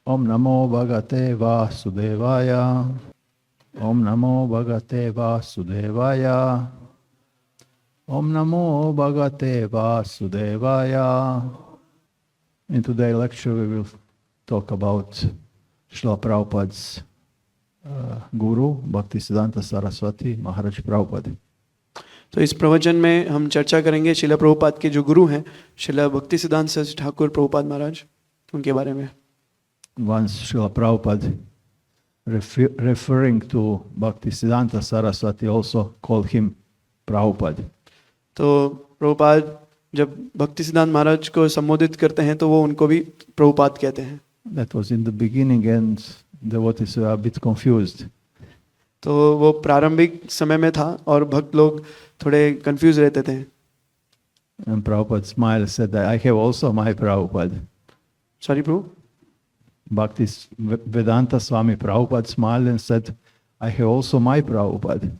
Om Namo Bhagate Vasudevaya. Om Namo Bhagate Vasudevaya. Om Namo Bhagate Vasudevaya. In today's lecture we will talk about Srila Prabhupada's Guru, Bhaktisiddhanta Saraswati Maharaj Prabhupada. तो इस प्रवचन में हम चर्चा करेंगे शिला प्रभुपाद के जो गुरु हैं शिला भक्तिसिद्धांत सरस्वती ठाकुर प्रभुपाद महाराज, उनके बारे में. Once Srila Prabhupada referring to Bhaktisiddhanta Saraswati also called him Prabhupada. तो प्रभुपाद जब भक्तिसिद्धांत महाराज को संबोधित करते हैं तो वो उनको भी प्रभुपाद कहते हैं. That was in the beginning and devotees were a bit confused. तो वो प्रारंभिक समय में था और भक्त लोग थोड़े कंफ्यूज रहते थे. And Prabhupada smiled and said, I have also my Prabhupada. Sorry Prabhu. Bhaktivedanta Swami Prabhupada smiled and said, I have also my Prabhupada.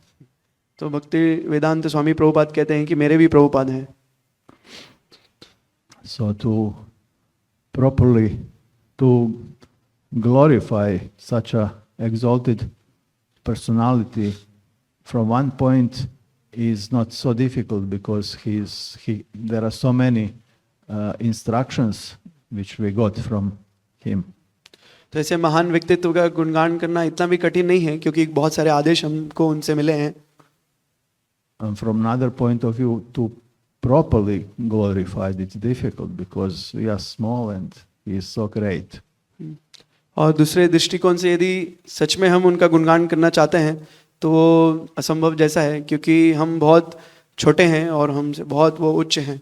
तो भक्ति वेदांत स्वामी प्रभुपाद कहते हैं कि मेरे भी प्रभुपाद हैं. So to properly to glorify such a exalted personality from one point is not so difficult because there are so many instructions which we got from him. तो ऐसे महान व्यक्तित्व का गुणगान करना इतना भी कठिन नहीं है क्योंकि बहुत सारे आदेश हमको उनसे मिले हैं. And from another point of view, to properly glorify it, it's difficult because we are small and he is so great. और दूसरे दृष्टिकोण से यदि सच में हम उनका गुणगान करना चाहते हैं तो वो असंभव जैसा है क्योंकि हम बहुत छोटे हैं और हमसे बहुत वो उच्च हैं.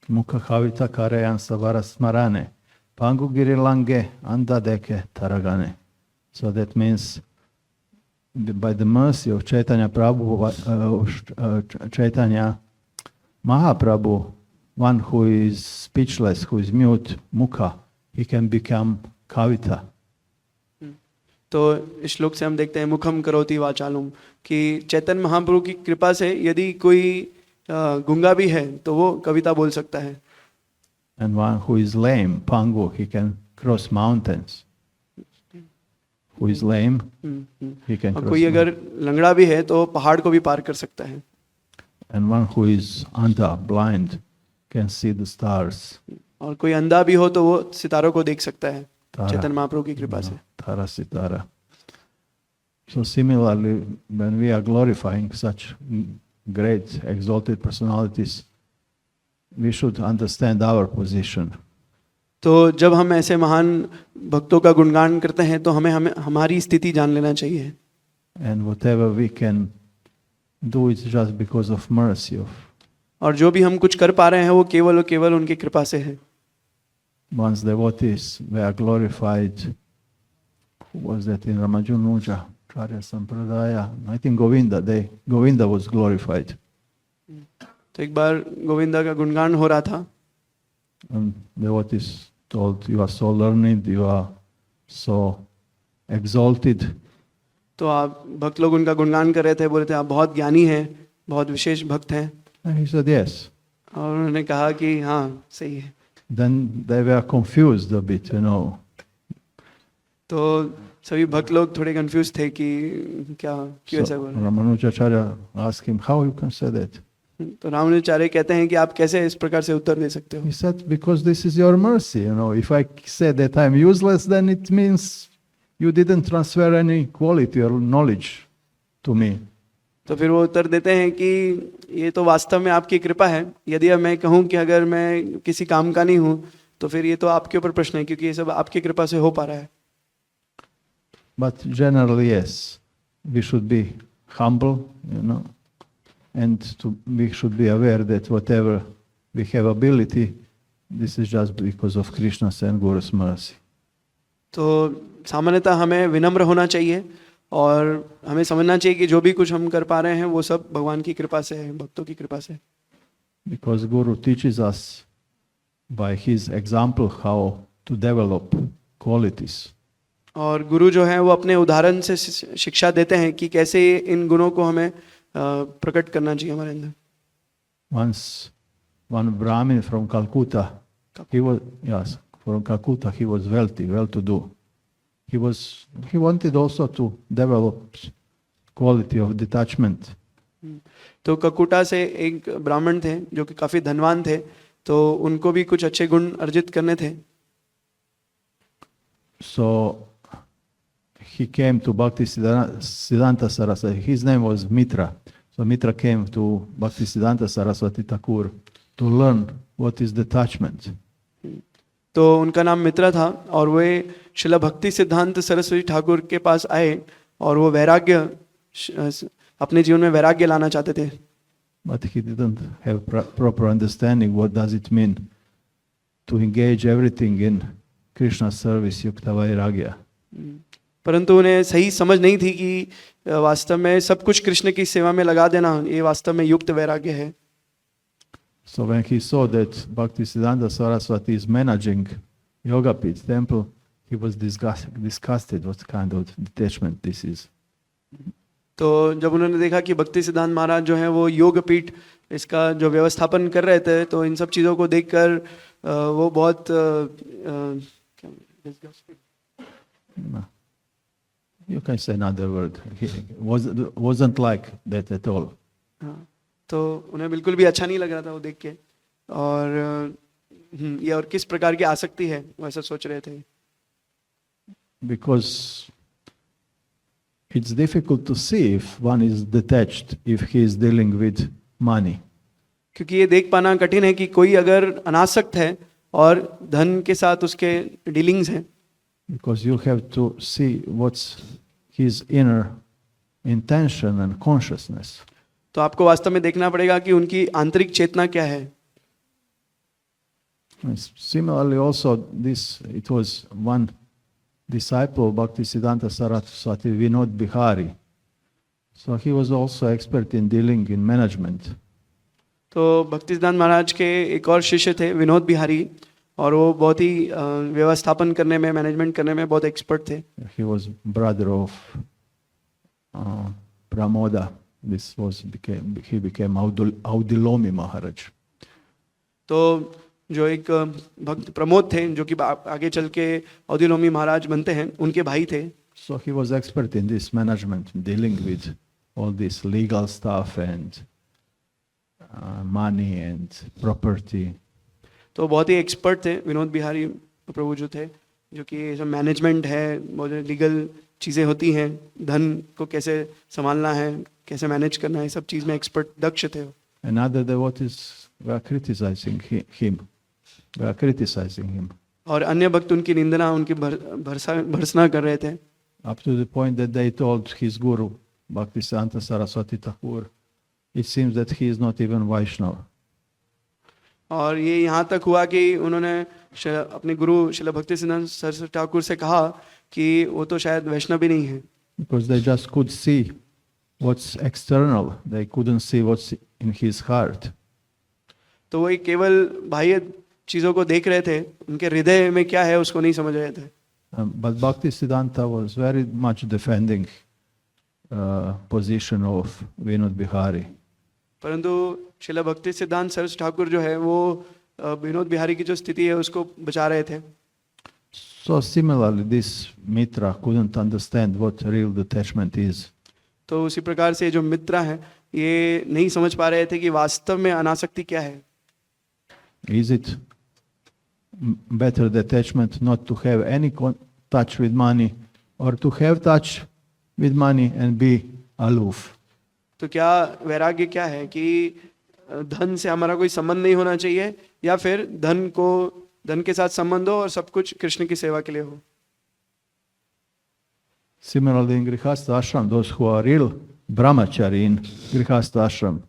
Mukha khavita kareyan savara smarane, pangu girilange andadeke taragane. So that means by the mercy of Chaitanya Prabhu, Chaitanya Mahaprabhu, one who is speechless, who is mute, mukha, he can become kavita. तो इस श्लोक से हम देखते हैं मुखम करोति वाचालम कि चैतन्य महाप्रभु की कृपा से यदि कोई गूंगा भी है तो वो कविता बोल सकता है. And one who is lame, pangu, he can cross mountains. Who is lame, he can cross कोई अगर लंगड़ा भी है तो पहाड़ को भी पार कर सकता है. And one who is andha, blind, can see the stars. और कोई अंधा भी हो तो वो सितारों को देख सकता है चैतन्य महाप्रभु की कृपा से. Tara sitara. So similarly, when we are glorifying such great exalted personalities, we should understand our position. तो जब हम ऐसे महान भक्तों का गुणगान करते हैं तो हमें हमारी स्थिति जान लेना चाहिए. And whatever we can do is just because of mercy of. और जो भी हम कुछ कर पा रहे हैं वो केवल और केवल उनकी कृपा से है. Once devotees were glorified, who was that in Ramanuja Charya Sampradaya? I think Govinda was glorified. तो एक बार गोविंदा का गुणगान हो रहा था. And devotees told, you are so learned, you are so exalted. तो आप भक्त लोग उनका गुणगान कर रहे थे, बोले थे आप बहुत ज्ञानी हैं, बहुत विशेष भक्त हैं. And he said yes. और उन्होंने कहा कि हाँ सही है. Then they were confused a bit, तो सभी भक्त लोग थोड़े कंफ्यूज थे कि क्या क्यों ऐसा बोल रहे हैं. Ramanujacharya asked him, how you can say that? तो रामानुजाचार्य कहते हैं कि आप कैसे इस प्रकार से उत्तर दे सकते हो. He said, because this is your mercy. If I say that I'm useless, then it means you didn't transfer any quality or knowledge to me. तो फिर वो उत्तर देते हैं कि ये तो वास्तव में आपकी कृपा है. यदि अब मैं कहूँ कि अगर मैं किसी काम का नहीं हूँ तो फिर ये तो आपके ऊपर प्रश्न है क्योंकि ये सब आपकी कृपा से हो पा रहा है. But generally, yes, we should be humble, and we should be aware that whatever we have ability, this is just because of Krishna's and Guru's mercy. तो सामान्यतः हमें विनम्र होना चाहिए और हमें समझना चाहिए कि जो भी कुछ हम कर पा रहे हैं वो सब भगवान की कृपा से है, भक्तों की कृपा से. Because Guru teaches us by his example how to develop qualities. और गुरु जो है वो अपने उदाहरण से शिक्षा देते हैं कि कैसे इन गुणों को हमें प्रकट करना चाहिए हमारे अंदर. Once one Brahmin from Calcutta, he was wealthy, well-to-do. he wanted also to develop quality of detachment. तो ककुटा से एक ब्राह्मण थे जो कि काफी धनवान थे, तो उनको भी कुछ अच्छे गुण अर्जित करने थे। So he came to Bhaktisiddhanta Saraswati. His name was Mitra. So Mitra came to Bhaktisiddhanta Saraswati Thakur to learn what is detachment. तो उनका नाम मित्र था और वे शिला भक्ति सिद्धांत सरस्वती ठाकुर के पास आए और वो वैराग्य अपने जीवन में वैराग्य लाना चाहते थे। But he didn't have proper understanding what does it mean to engage everything in Krishna service yukta vairagya. परंतु उन्हें सही समझ नहीं थी कि वास्तव में सब कुछ कृष्ण की सेवा में लगा देना ये वास्तव में युक्त वैराग्य है। So when he saw that Bhaktisiddhanta Saraswati is managing Yogapith temple, he was disgusted what kind of detachment this is. तो जब उन्होंने देखा कि भक्ति सिद्धांत महाराज जो है वो योग पीठ इसका जो व्यवस्थापन कर रहे थे, तो इन सब चीज़ों को देखकर वो बहुत No. You can say another word. He wasn't like that at all. हाँ, तो उन्हें बिल्कुल भी अच्छा नहीं लग रहा था वो देख के, और ये और किस प्रकार की आसक्ति है वैसा सोच रहे थे। Because it's difficult to see if one is detached if he is dealing with money. क्योंकि ये देख पाना कठिन है कि कोई अगर अनासक्त है और धन के साथ उसके डीलिंग्स हैं। Because you have to see what's his inner intention and consciousness. तो आपको वास्तव में देखना पड़ेगा कि उनकी आंतरिक चेतना क्या है। Similarly also it was one disciple of Bhaktisiddhanta Saraswati, Vinod Bihari. So he was also expert in dealing in management. तो भक्तिसिद्धांत महाराज के एक और शिष्य थे विनोद बिहारी, और वो बहुत ही व्यवस्थापन करने में, मैनेजमेंट करने में बहुत एक्सपर्ट थे। He was brother of Pramoda. He became Audilomi Maharaj. तो जो एक भक्त प्रमोद थे जो कि आगे चल के औदिलोमी महाराज बनते हैं, उनके भाई थे। So he was expert in this management, dealing with all this legal stuff and money and property. तो बहुत ही एक्सपर्ट थे विनोद बिहारी प्रभु जो थे, जो कि सब मैनेजमेंट है, बहुत लीगल चीज़ें होती हैं, धन को कैसे संभालना है, कैसे मैनेज करना है, सब चीज़ में एक्सपर्ट दक्ष थे। And other devotees were criticizing him. और अन्य भक्त उनकी निंदना, उनकी भर्त्सना कर रहे थे। Up to the point that they told his guru, Bhaktisiddhanta Saraswati Thakur, it seems that he is not even Vaishnava. और ये यहाँ तक हुआ कि उन्होंने अपने गुरु श्रील भक्तिसिद्धांत सरस्वती ठाकुर से कहा कि वो तो शायद वैष्णव भी नहीं है। Because they just could see what's external, they couldn't see what's in his heart. तो वो केवल बाह्य चीज़ों को देख रहे थे, उनके हृदय में क्या है उसको नहीं समझ रहे थे। But Bhaktisiddhanta was very much defending position of Vinod Bihari. परंतु श्रील भक्ति सिद्धांत सरस्वती ठाकुर जो है वो विनोद बिहारी की जो स्थिति है उसको बचा रहे थे। So similarly, this Mitra couldn't understand what real detachment is. तो उसी प्रकार से जो मित्र हैं ये नहीं समझ पा रहे थे कि वास्तव में अनासक्ति क्या है। Is it better detachment not to have any touch with money, or to have touch with money and be aloof? तो क्या वैराग्य क्या है कि धन से हमारा कोई संबंध नहीं होना चाहिए, या फिर धन के साथ संबंध हो और सब कुछ कृष्ण की सेवा के लिए हो। Similarly, in Grihastha ashram, those who are real brahmachari in Grihastha ashram,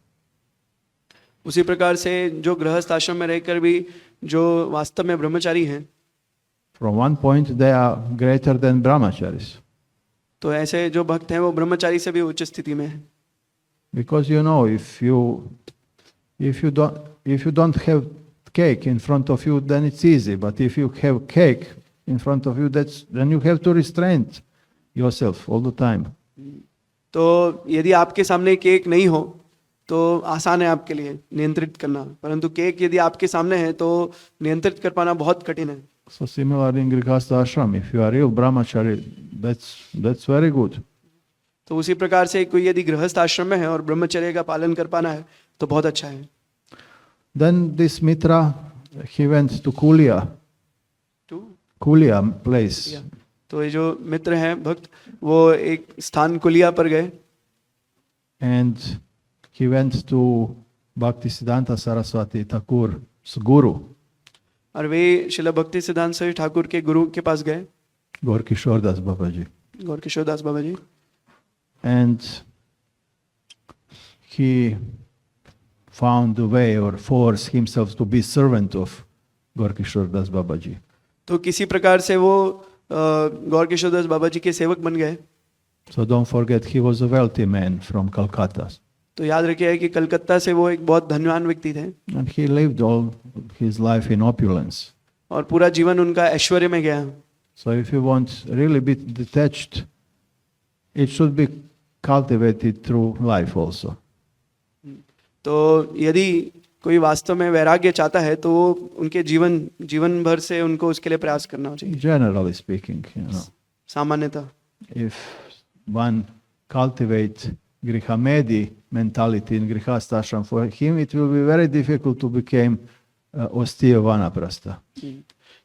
उसी प्रकार से जो गृहस्थ आश्रम में रहकर भी जो वास्तव में ब्रह्मचारी हैं, from one point they are greater than brahmacharis. तो ऐसे जो भक्त हैं वो ब्रह्मचारी से भी उच्च स्थिति में हैं। Because you know, if you don't have cake in front of you, then it's easy. But if you have cake in front of you, then you have to restrain yourself all the time. तो यदि आपके सामने cake नहीं हो तो आसान है आपके लिए नियंत्रित करना, परंतु केक यदि आपके सामने है तो नियंत्रित कर पाना बहुत कठिन है। So similar in Grihastha ashram, if you are real brahmachari, that's very good. तो उसी प्रकार से कोई यदि गृहस्थ आश्रम में है और ब्रह्मचर्य का पालन कर पाना है तो बहुत अच्छा है. Then this Mitra, he went to Kulia place. तो ये जो मित्र हैं भक्त वो एक स्थान कुलिया पर गए. And he went to Bhaktisiddhanta Saraswati Thakur's guru, और वे शिला भक्ति सिद्धांत सरस्वती ठाकुर के गुरु के पास गए, Gorkishore Das Babaji. Gaur Kishore Das Baba ji. And he found a way or forced himself to be servant of Gorkishore Das Babaji. तो किसी प्रकार से वो गौर किशोर दास बाबा जी के सेवक बन गए. So don't forget, he was a wealthy man from Calcutta. तो याद रखिए कि कलकत्ता से वो एक बहुत धनवान व्यक्ति थे And he lived all his life in opulence. और पूरा जीवन उनका ऐश्वर्य में गया. So if you want really be detached, it should be cultivated through life also. तो यदि कोई वास्तव में वैराग्य चाहता है तो वो उनके जीवन भर से उनको उसके लिए प्रयास करना चाहिए. Generally speaking, सामान्यतः if one cultivates Grihamedi mentality in Grihastha ashram, for him it will be very difficult to become austere vanaprastha.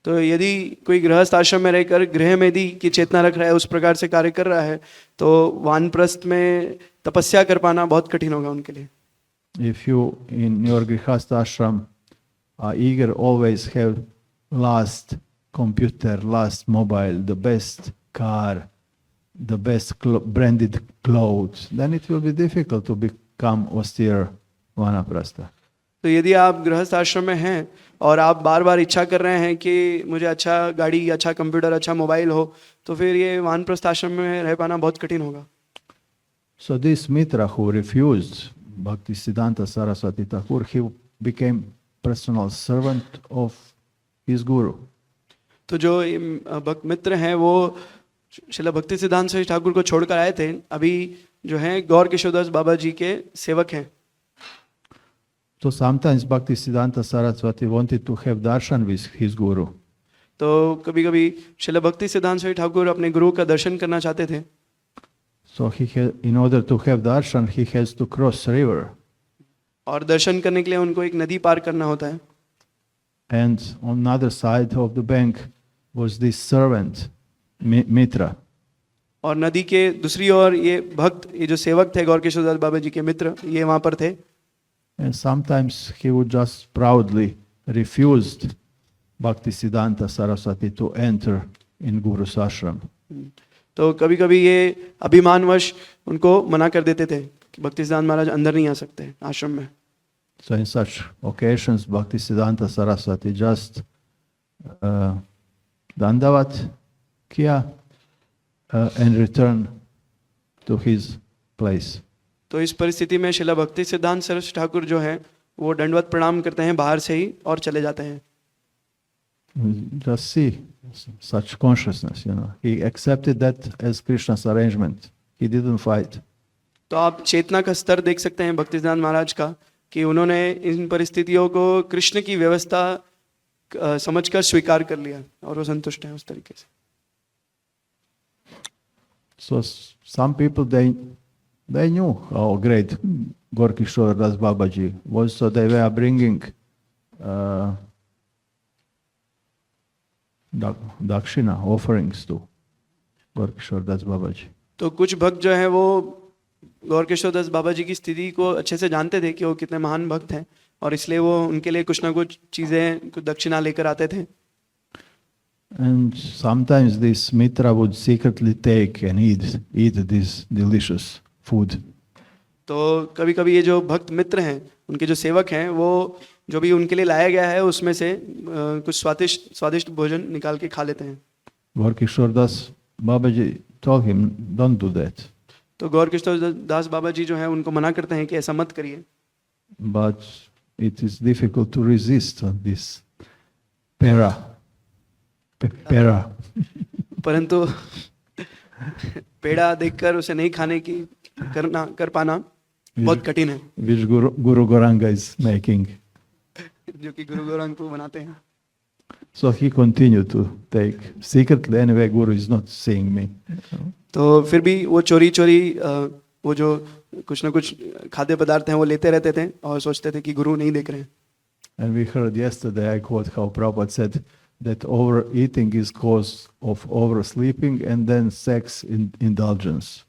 तो यदि कोई गृहस्थ आश्रम में रहकर गृह मेदी की चेतना रख रहा है, उस प्रकार से कार्य कर रहा है, तो वानप्रस्थ में तपस्या कर पाना बहुत कठिन होगा उनके लिए. If you in your Grihastha ashram are eager always have last computer, last mobile, the best car, the best branded clothes, then it will be difficult to become austere vanaprastha. तो यदि आप गृहस्थ आश्रम में हैं और आप बार बार इच्छा कर रहे हैं कि मुझे अच्छा गाड़ी, अच्छा कंप्यूटर, अच्छा मोबाइल हो, तो फिर ये वानप्रस्थ आश्रम में रह पाना बहुत कठिन होगा. So this Mitra who refused Bhaktisiddhanta Saraswati Thakur, he became personal servant of his guru. तो जो भक्त मित्र हैं वो शिला भक्ति सिद्धांत सरस्वती ठाकुर को छोड़कर आए थे, अभी जो हैं गौर किशोरदास बाबा जी के सेवक हैं. So sometimes Bhaktisiddhanta Saraswati wanted to have darshan with his guru. तो कभी कभी शिला भक्ति सिद्धांत सरस्वती ठाकुर अपने गुरु का दर्शन करना चाहते थे. So in order to have darshan, he has to cross river. और दर्शन करने के लिए उनको एक नदी पार करना होता है. And on the other side of the bank was this servant, Mitra. और नदी के दूसरी ओर ये भक्त, ये जो सेवक थे गौर किशोरदास बाबा जी के मित्र, ये वहां पर थे. And sometimes he would just proudly refused Bhaktisiddhanta Saraswati to enter in Guru's ashram. तो कभी कभी ये अभिमानवश उनको मना कर देते थे कि भक्तिसिद्धांत महाराज अंदर नहीं आ सकते आश्रम में. So in such occasions, Bhaktisiddhanta Saraswati just dandavat kiya and return to his place. तो इस परिस्थिति में शिला भक्ति सिद्धांत सरस्वती ठाकुर जो है वो दंडवत प्रणाम करते हैं बाहर से ही और चले जाते हैं. Just see such consciousness, He accepted that as Krishna's arrangement. He didn't fight. तो आप चेतना का स्तर देख सकते हैं भक्तिसिद्धांत महाराज का कि उन्होंने इन परिस्थितियों को कृष्ण की व्यवस्था समझकर स्वीकार कर लिया और वो संतुष्ट हैं उस तरीके से. So some people they knew how great Gorkishore Das Babaji was, so they were bringing dakshina offerings to Gorkishore Das Babaji. तो कुछ भक्त जो है वो गौर किशोरदास बाबा जी की स्थिति को अच्छे से जानते थे कि वो कितने महान भक्त हैं और इसलिए वो उनके लिए कुछ ना कुछ चीजें, कुछ दक्षिणा लेकर आते थे. And sometimes this Mitra would secretly take and eat this delicious food. तो कभी कभी ये जो भक्त मित्र हैं, उनके जो सेवक हैं, वो जो भी उनके लिए लाया गया है उसमें से कुछ स्वादिष्ट भोजन निकाल के खा लेते हैं. Gorkishore Das Babaji told him, don't do that. तो गौर किशोर दास बाबा जी जो है उनको मना करते हैं कि ऐसा मत करिए. But it is difficult to resist this pera. परंतु पेड़ा देखकर उसे नहीं खाने की कर पाना बहुत कठिन है. Which Guru Gauranga is making. जो कि गुरु गौरांग को बनाते हैं. So he continued to take secretly. Anyway, Guru is not seeing me. तो फिर भी वो चोरी चोरी वो जो कुछ ना कुछ खाद्य पदार्थ हैं वो लेते रहते थे और सोचते थे कि गुरु नहीं देख रहे हैं. And we heard yesterday, I quote how Prabhupada said that overeating is cause of oversleeping and then sex indulgence.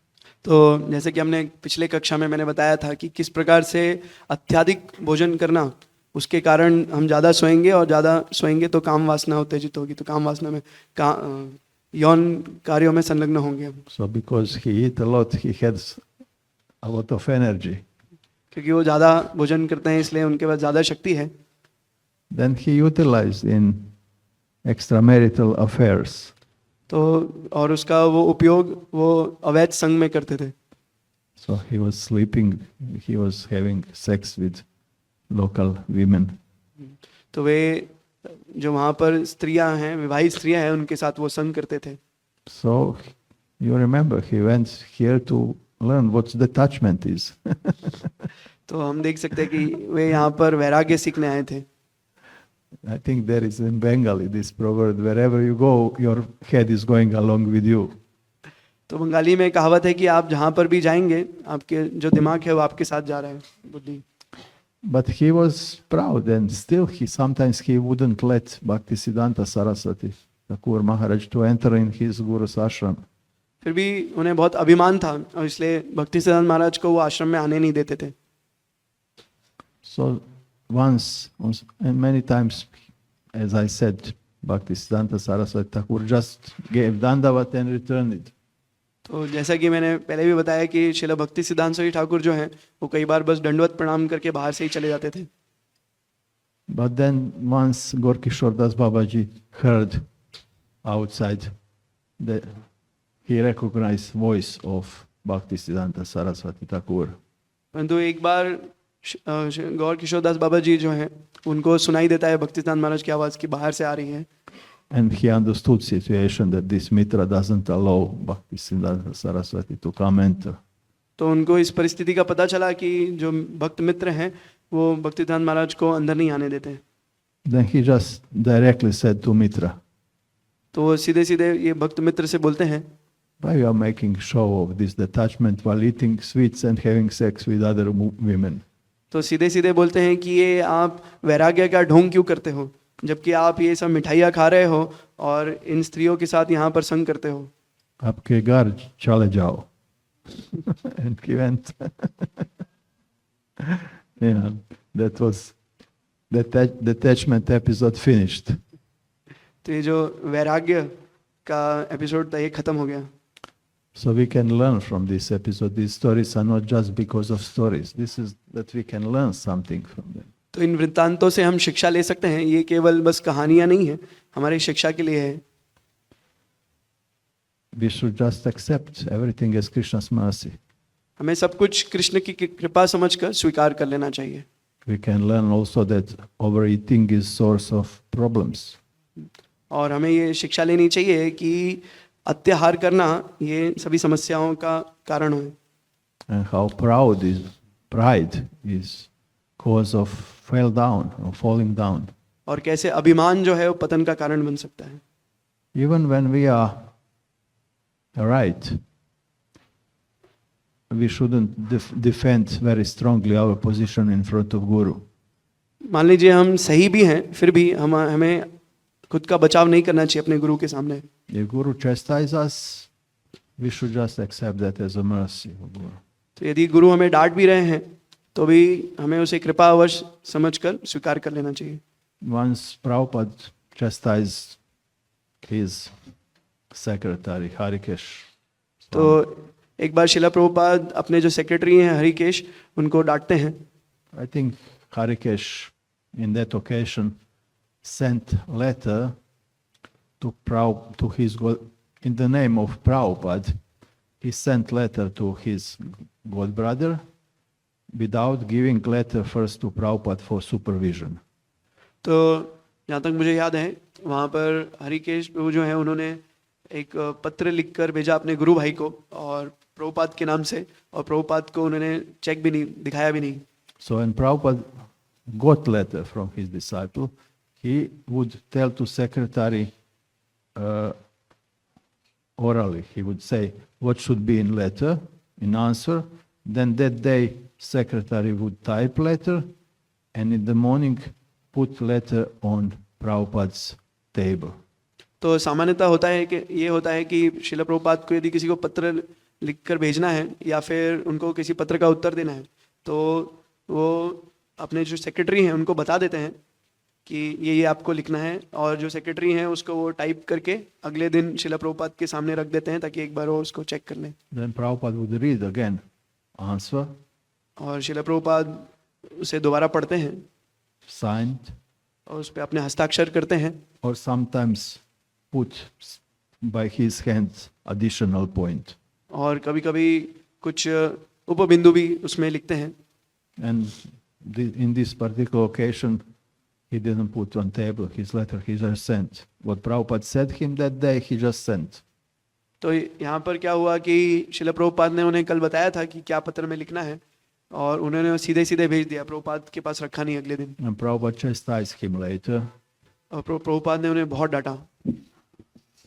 तो जैसे कि हमने पिछले कक्षा में मैंने बताया था कि किस प्रकार से अत्यधिक भोजन करना उसके कारण हम ज़्यादा सोएंगे और ज़्यादा सोएंगे तो काम वासना उत्तेजित होगी, तो काम वासना में यौन कार्यों में संलग्न होंगे हम. So because he ate a lot, he had a lot of energy. क्योंकि वो ज़्यादा भोजन करते हैं इसलिए उनके पास ज़्यादा शक्ति है. Then he utilized in extramarital affairs. तो और उसका वो उपयोग वो अवैध संग में करते थे. So he was sleeping, he was having sex with local women. तो वे जो वहाँ पर स्त्रियां हैं, विवाहित स्त्रियां हैं, उनके साथ वो संग करते थे. So you remember he went here to learn what detachment is. तो हम देख सकते हैं कि वे यहाँ पर वैराग्य सीखने आए थे. I think there is in Bengali this proverb, wherever you go, your head is going along with you. तो बंगाली में कहावत है कि आप जहाँ पर भी जाएंगे आपके जो दिमाग है वो आपके साथ जा रहा है, बुद्धि. But he was proud and still sometimes he wouldn't let Bhaktisiddhanta Saraswati Thakur Maharaj to enter in his Guru's ashram. फिर भी उन्हें बहुत अभिमान था और इसलिए भक्ति सिद्धांत महाराज को वो आश्रम में आने नहीं देते थे. So once and many times, as I said, Bhaktisiddhanta Saraswati Thakur just gave Dandavat and returned it. तो जैसा कि मैंने पहले भी बताया कि श्रील भक्ति सिद्धांत सरस्वती ठाकुर जो हैं वो कई बार बस दंडवत प्रणाम करके बाहर से ही चले जाते थे. But then once Gorkishore Das Babaji heard outside that he recognized voice of Bhaktisiddhanta Saraswati Thakur. परंतु एक बार गौर किशोर दास बाबा जी जो हैं उनको सुनाई देता है भक्ति सिद्धांत महाराज की आवाज़ की बाहर से आ रही है. And he understood situation that this mitra doesn't allow Bhaktisiddhanta Saraswati to come enter. तो उनको इस परिस्थिति का पता चला कि जो भक्त मित्र हैं वो भक्ति सिद्धांत महाराज को अंदर नहीं आने देते. Then he just directly said to Mitra, तो सीधे सीधे ये भक्त मित्र से बोलते हैं, why you are making show of this detachment while eating sweets and having sex with other women? तो सीधे सीधे बोलते हैं कि ये आप वैराग्य का ढोंग क्यों करते हो जबकि आप ये सब मिठाइयाँ खा रहे हो और इन स्त्रियों के साथ यहाँ पर संग करते हो. आपके घर चले जाओ. And he went. Yeah, that was the detachment episode finished. तो ये जो वैराग्य का एपिसोड था ये खत्म हो गया. So we can learn from this episode. These stories are not just because of stories. This is that we can learn something from them. तो इन वृत्तांतों से हम शिक्षा ले सकते हैं. ये केवल बस कहानियां नहीं है, हमारी शिक्षा के लिए है. We should just accept everything as Krishna's mercy. हमें सब कुछ कृष्ण की कृपा समझकर स्वीकार कर लेना चाहिए. We can learn also that overeating is source of problems. और हमें ये शिक्षा लेनी चाहिए कि अत्याहार करना ये सभी समस्याओं का कारण है. And how pride is cause of fall down or falling down. और कैसे अभिमान जो है वो पतन का कारण बन सकता है. Even when we are right, we shouldn't defend very strongly our position in front of Guru. मान लीजिए हम सही भी हैं फिर भी हमें खुद का बचाव नहीं करना चाहिए अपने गुरु के सामने. If Guru chastises us, we should just accept that as a mercy of Guru. तो यदि गुरु हमें डांट भी रहे हैं तो भी हमें उसे कृपावश समझकर स्वीकार कर लेना चाहिए. Once Prabhupada chastised his secretary Harikesh. तो एक बार शिला प्रभुपाद अपने जो सेक्रेटरी हैं हरिकेश उनको डांटते हैं. I think Harikesh in that occasion sent letter to his in the name of Prabhupada. He sent letter to his god brother without giving letter first to Prabhupada for supervision. तो जहाँ तक मुझे याद है वहाँ पर हरिकेश प्रभु जो हैं उन्होंने एक पत्र लिखकर भेजा अपने गुरु भाई को और प्रभुपाद के नाम से, और प्रभुपाद को उन्होंने चेक भी नहीं दिखाया भी नहीं. So when Prabhupada got letter from his disciple, he would tell to secretary orally. He would say what should be in letter, in answer. Then that day, secretary would type letter, and in the morning, put letter on Prabhupada's table. तो सामान्यतः होता है कि ये होता है कि श्रील प्रभुपाद को यदि किसी को पत्र लिखकर भेजना है या फिर उनको किसी पत्र का उत्तर देना है तो वो अपने जो सेक्रेटरी हैं उनको बता देते हैं कि ये आपको लिखना है, और जो सेक्रेटरी हैं उसको वो टाइप करके अगले दिन श्रील प्रभुपाद के सामने रख देते हैं ताकि एक बार वो उसको चेक कर लें. Then Prabhupada would read again, answer, और श्रील प्रभुपाद उसे दोबारा पढ़ते हैं signed, और उस पर अपने हस्ताक्षर करते हैं, or sometimes put by his hands additional point. और कभी कभी कुछ उपबिंदु भी उसमें लिखते हैं. And in this particular occasion, he didn't put on table his letter, he just sent. What Prabhupada said him that day, he just sent. तो यहाँ पर क्या हुआ कि श्रील प्रभुपाद ने उन्हें कल बताया था कि क्या पत्र में लिखना है, और उन्होंने सीधे सीधे भेज दिया, प्रभुपाद के पास रखा नहीं अगले दिन. And Prabhupada chastised him later. और प्रभुपाद ने उन्हें बहुत डांटा.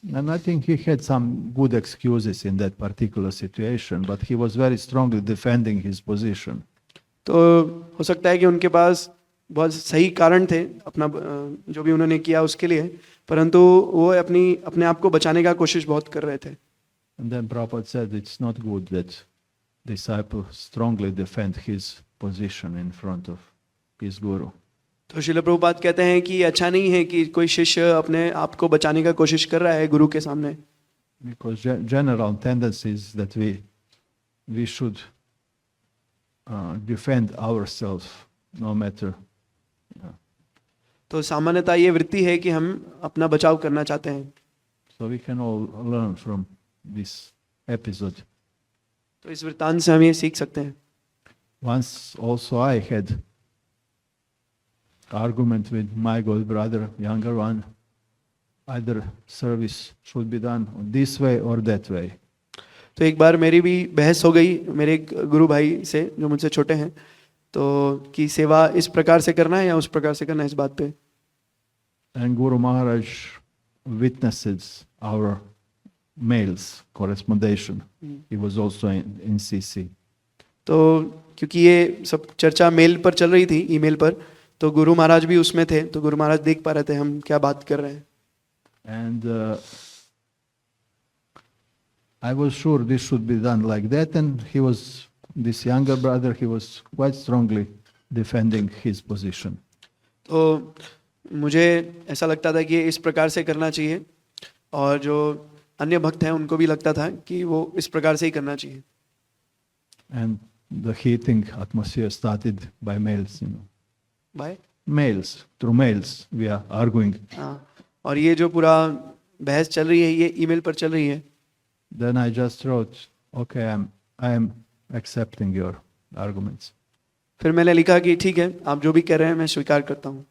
And I think he had some good excuses in that particular situation, but he was very strongly defending his position. तो हो सकता है कि उनके पास बहुत सही कारण थे अपना जो भी उन्होंने किया उसके लिए, परंतु वो अपने आप को बचाने का कोशिश बहुत कर रहे थे. And then Prabhupada said it's not good that disciple strongly defend his position in front of his guru. तो श्रील प्रभुपाद कहते हैं कि अच्छा नहीं है कि कोई शिष्य अपने आप को बचाने का कोशिश कर रहा है गुरु के सामने. Because general tendency is that we should defend ourselves no matter. तो सामान्यतः ये वृत्ति है कि हम अपना बचाव करना चाहते हैं. So we can all learn from this episode. तो इस वृत्तांत से हम ये सीख सकते हैं. Once also I had argument with my god brother, younger one, either service should be done this way or that way. तो एक बार मेरी भी बहस हो गई मेरे एक गुरु भाई से जो मुझसे छोटे हैं, तो कि सेवा इस प्रकार से करना है या उस प्रकार से करना है इस बात पे. And Guru Maharaj witnesses our mails correspondence. He was also in CC. तो क्योंकि ये सब चर्चा मेल पर चल रही थी, ईमेल पर, तो गुरु महाराज भी उसमें थे, तो गुरु महाराज देख पा रहे थे हम क्या बात कर रहे हैं. And I was sure this should be done like that, and this younger brother, he was quite strongly defending his position. तो मुझे ऐसा लगता था कि इस प्रकार से करना चाहिए, और जो अन्य भक्त हैं उनको भी लगता था कि वो इस प्रकार से ही करना चाहिए. And the heating atmosphere started by mails, by Mails, through mails we are arguing. हाँ, और ये जो पूरा बहस चल रही है ये ईमेल पर चल रही है. Then I just wrote, okay, I am accepting your arguments. फिर मैंने लिखा कि ठीक है, आप जो भी कह रहे हैं मैं स्वीकार करता हूँ.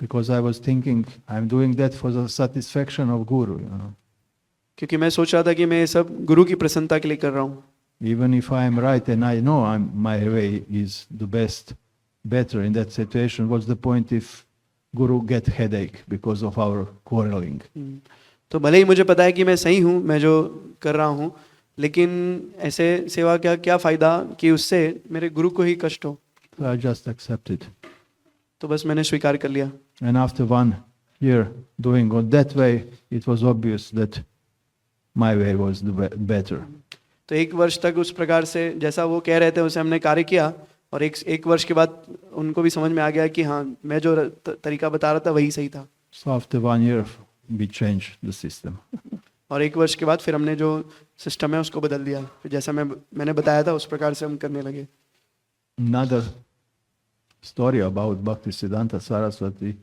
Because I was thinking, I'm doing that for the satisfaction of Guru, क्योंकि मैं सोच रहा था कि मैं ये सब गुरु की प्रसन्नता के लिए कर रहा हूँ. Even if I am right and I know my way is the better in that situation, what's the point if Guru get headache because of our quarreling? तो भले ही मुझे पता है कि मैं सही हूँ, मैं जो कर रहा हूँ, लेकिन ऐसे सेवा का क्या फायदा कि उससे मेरे गुरु को ही कष्ट हो. So I just accepted. तो बस मैंने स्वीकार कर लिया. And after 1 year doing it that way, it was obvious that my way was the better. तो 1 वर्ष तक उस प्रकार से जैसा वो कह रहे थे उसे हमने कार्य किया, और एक वर्ष के बाद उनको भी समझ में आ गया कि हाँ, मैं जो तरीका बता रहा था वही सही था. So after 1 year, we changed the system. और 1 वर्ष के बाद फिर हमने जो सिस्टम है उसको बदल दिया, फिर जैसा मैंने बताया था उस प्रकार से हम करने लगे. Another story about Bhaktisiddhanta Saraswati,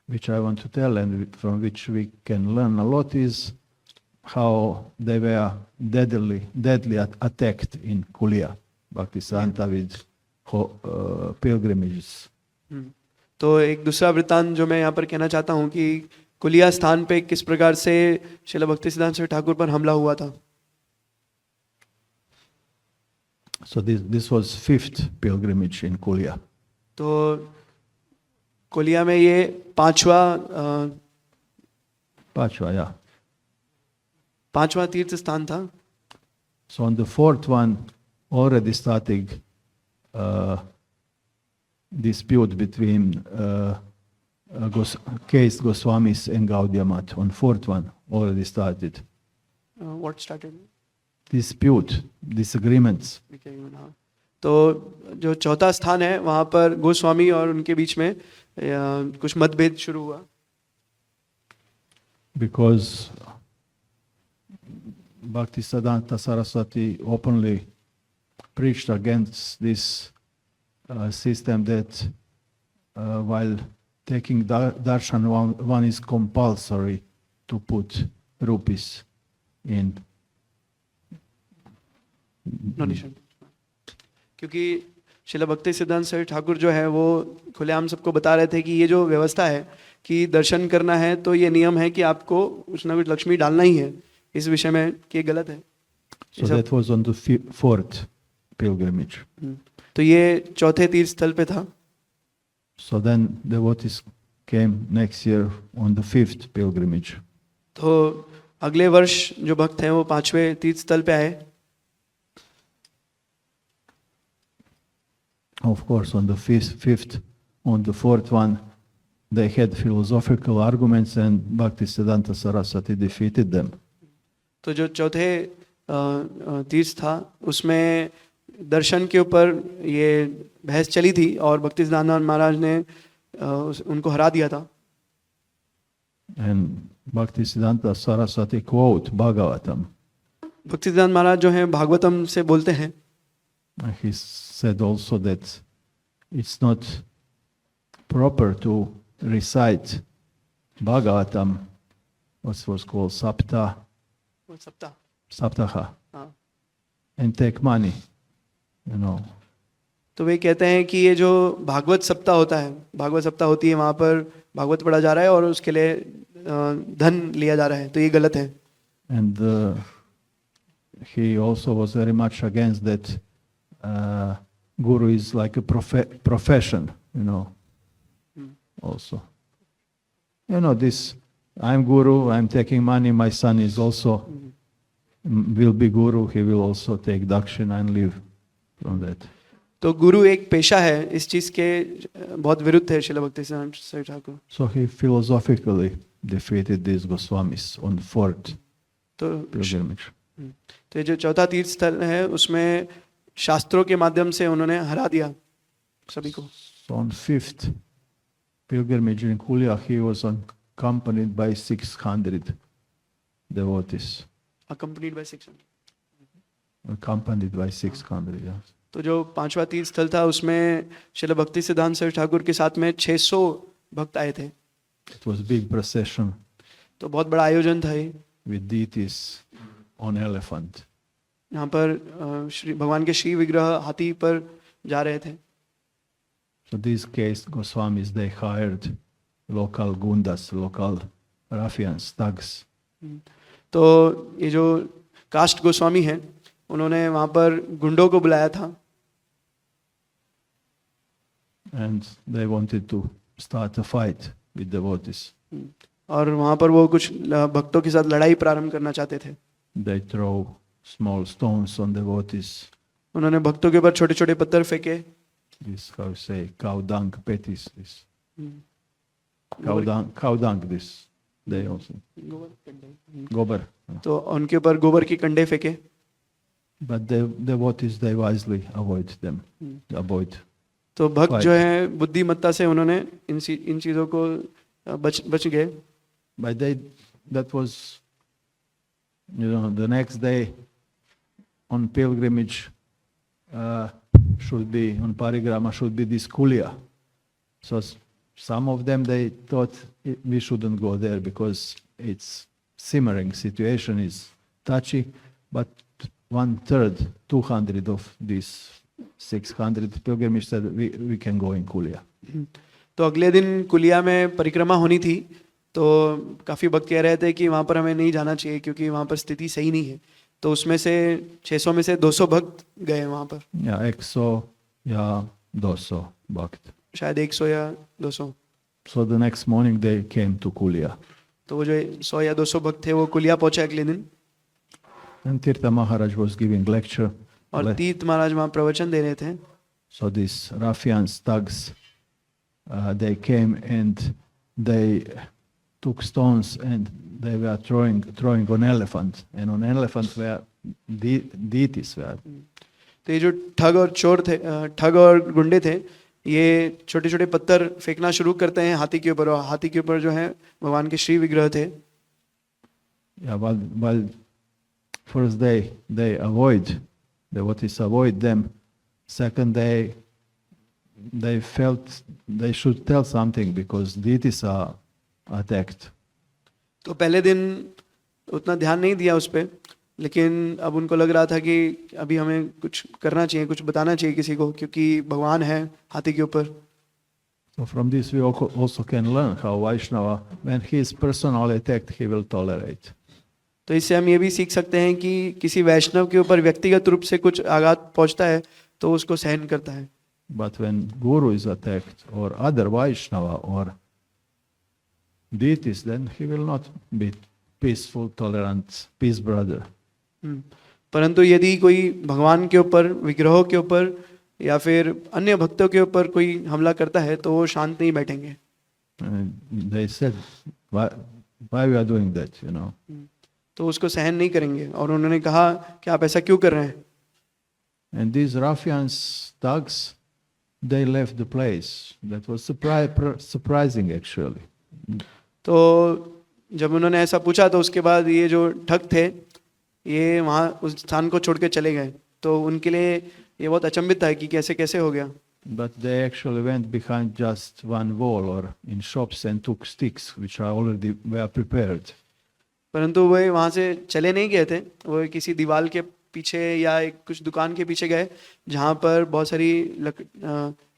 which I want to tell and from which we can learn a lot, is how they were deadly attacked in Kulia, Bhaktisiddhanta with pilgrimages. तो एक दूसरा वृत्तांत जो मैं यहाँ पर कहना चाहता हूँ कि कुलिया स्थान पे किस प्रकार से श्रील भक्तिसिद्धांत ठाकुर पर हमला हुआ था. So this was 5th pilgrimage in Kulia. तो कोलिया में ये पांचवा Pachwa, yeah. तीर्थ स्थान था. So on the fourth one, already starting dispute between case Goswamis and Gaudiya Math. On fourth one, already started What started? dispute, disagreements. हाँ. तो जो चौथा स्थान है वहाँ पर गोस्वामी और उनके बीच में कुछ मतभेद शुरू हुआ. Because Bhaktisiddhanta Saraswati openly preached against this system that while taking darshan, one is compulsory to put rupees in. Donation. क्योंकि श्रील भक्ति सिद्धांत सरस्वती ठाकुर जो है वो खुलेआम सबको बता रहे थे कि ये जो व्यवस्था है कि दर्शन करना है तो ये नियम है कि आपको कुछ ना कुछ लक्ष्मी डालना ही है. इस विषय में कि ये गलत है. So that was on the fourth pilgrimage. तो ये चौथे तीर्थ स्थल पे था. So then devotees came next year on the fifth pilgrimage. तो अगले वर्ष जो भक्त हैं वो पांचवें तीर्थ स्थल पे आए. Of course, on the fifth, on the fourth one, they had philosophical arguments and Bhaktisiddhanta Saraswati defeated them. तो जो चौथे तीर्थ था उसमें दर्शन के ऊपर ये बहस चली थी और भक्तिसिद्धांत महाराज ने उनको हरा दिया था. And Bhaktisiddhanta Saraswati quote Bhagavatam. भक्तिसिद्धांत महाराज जो हैं भागवतम से बोलते हैं. And he said also that it's not proper to recite Bhagavatam, what was called Saptaha, and take money, you know. तो वे कहते हैं कि ये जो भागवत सप्ताह होता है, भागवत सप्ताह होती है, वहाँ पर भागवत पढ़ा जा रहा है और उसके लिए धन लिया जा रहा है, तो ये गलत है. And he also was very much against that guru is like a profession, you know. Also, you know, this, I'm guru, I'm taking money, my son is also will be guru, he will also take dakshina and live from that. तो गुरु एक पेशा है, इस चीज के बहुत विरुद्ध है Srila भक्तिसिद्धांत Saraswati Thakur. So he philosophically defeated these Goswamis on fourth pilgrimage. तो ये जो चौथा तीर्थ स्थल है उसमें शास्त्रों के माध्यम से उन्होंने हरा दिया सभी को. So on fifth pilgrimage in Kulia, he was accompanied by 600 devotees. Accompanied by 600. Accompanied by 600, yes. तो जो पांचवा तीर्थ स्थल था उसमें श्रील भक्तिसिद्धांत सरस्वती ठाकुर के साथ में 600 भक्त आए थे. It was big procession. तो बहुत बड़ा आयोजन था ये. With deities on elephant. यहाँ पर श्री भगवान के श्री विग्रह हाथी पर जा रहे थे. So these case Goswamis, they hired local gundas, local ruffians, thugs. तो ये जो कास्ट गोस्वामी हैं उन्होंने वहाँ पर गुंडों को बुलाया था. And they wanted to start a fight with devotees. और वहाँ पर वो कुछ भक्तों के साथ लड़ाई प्रारंभ करना चाहते थे. They throw small stones on devotees. उन्होंने भक्तों के ऊपर छोटे छोटे पत्थर फेंके. This, how you say, cow dung petties. This cow dung. This they also gobar. तो उनके ऊपर गोबर की कंडे फेंके. But the devotees, they wisely avoid them. Avoid. तो भक्त जो है बुद्धिमत्ता से उन्होंने इन चीजों को बच गए. But that was, you know, the next day on pilgrimage should be, on parigrama should be this Kulia. So some of them, they thought we shouldn't go there because it's simmering situation, is touchy, but 1/3, 200 of these 600 pilgrims said we can go in Kulia. तो अगले दिन कुलिया में परिक्रमा होनी थी, तो काफ़ी भक्त कह रहे थे कि वहाँ पर हमें नहीं जाना चाहिए क्योंकि वहाँ पर स्थिति सही नहीं है. तो उसमें से 600 में से 200 भक्त गए वहाँ पर. या 100 या 200 भक्त. शायद 100 या 200. So the next morning they came to Kulia. तो वो जो 100 या 200 भक्त थे वो कुलिया पहुंचे अगले दिन, And Tirtha Maharaj was giving lecture. और तीर्थ महाराज वहाँ प्रवचन दे रहे थे. So these ruffians, thugs, they came and they took stones and they were throwing on elephant. And on elephant were deities were. तो ये जो ठग और चोर थे, ठग और गुंडे थे, ये छोटे छोटे पत्थर फेंकना शुरू करते हैं हाथी के ऊपर, और हाथी के ऊपर जो है भगवान के श्री विग्रह थे. Yeah, while first they avoid, devotees avoid them. Second they felt they should tell something because deities are attacked. तो पहले दिन उतना ध्यान नहीं दिया उस पर, लेकिन अब उनको लग रहा था कि अभी हमें कुछ करना चाहिए, कुछ बताना चाहिए किसी को, क्योंकि भगवान है हाथी के ऊपर. So from this we also can learn how Vaishnava, when he is personally attacked, he will tolerate. तो इससे हम ये भी सीख सकते हैं कि किसी वैष्णव के ऊपर व्यक्तिगत रूप से कुछ आघात पहुंचता है तो उसको सहन करता है. But when Guru is attacked or other Vaishnava or deities, then he will not be peaceful, tolerant, peace brother. परंतु यदि कोई भगवान के ऊपर, विग्रहों के ऊपर या फिर अन्य भक्तों के ऊपर कोई हमला करता है तो वो शांत नहीं बैठेंगे. They said, why we are doing that, you know? तो उसको सहन नहीं करेंगे, और उन्होंने कहा कि आप ऐसा क्यों कर रहे हैं. And these ruffians, thugs, they left the place. That was surprising actually. तो जब उन्होंने ऐसा पूछा तो उसके बाद ये जो ठग थे ये वहाँ उस स्थान को छोड़ के चले गए. तो उनके लिए ये बहुत अचंभित था कि कैसे कैसे हो गया. But they actually went behind just one wall or in shops and took sticks which are already were prepared. परंतु वे वहाँ से चले नहीं गए थे, वो किसी दीवार के पीछे या एक कुछ दुकान के पीछे गए जहाँ पर बहुत सारी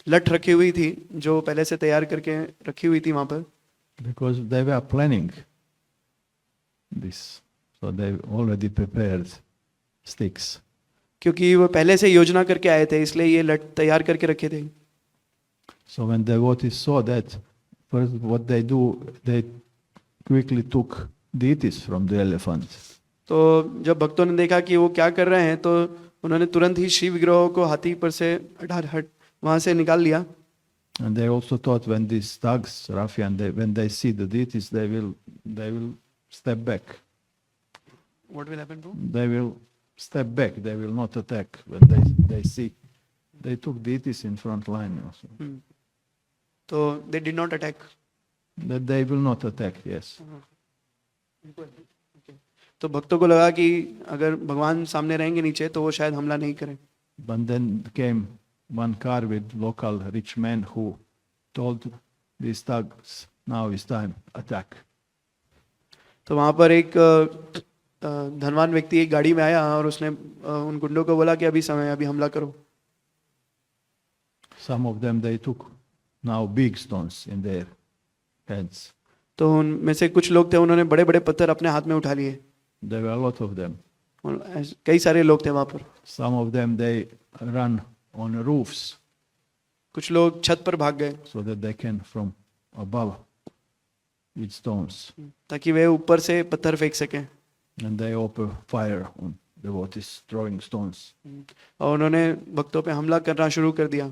लठ रखी हुई थी जो पहले से तैयार करके रखी हुई थी वहाँ पर. Because they were planning this, so they already prepared sticks. क्योंकि वो पहले से योजना करके आए थे, इसलिए ये लठ तैयार करके रखे थे. So when devotees saw that, first what they do, they quickly took deities from the elephant. तो जब भक्तों ने देखा कि वो क्या कर रहे हैं तो उन्होंने तुरंत ही श्री विग्रहों को हाथी पर से हट वहाँ से निकाल लिया. And they also thought when these thugs, ruffian, when they see the deities, they will step back. What will happen to? They will step back. They will not attack when they see. They took deities in front line also. So they did not attack. That they will not attack. Yes. तो भक्तों को लगा कि अगर भगवान सामने रहेंगे नीचे तो वो शायद हमला नहीं करें. But then came one car with local rich men who told these thugs, now is time, attack. तो वहाँ पर एक धनवान व्यक्ति एक गाड़ी में आया और उसने उन गुंडों को बोला कि अभी समय है, अभी हमला करो. Some of them they took now big stones in their hands. तो उनमें से कुछ लोग थे, उन्होंने बड़े बड़े पत्थर अपने हाथ में उठा लिए. There were a lot of them. कई सारे लोग थे वहाँ पर. Some of them they run on roofs. कुछ लोग छत पर भाग गए so that they can from above with stones. ताकि वे ऊपर से पत्थर फेंक सकें. And they open fire on devotees throwing stones. और उन्होंने भक्तों पे हमला करना शुरू कर दिया.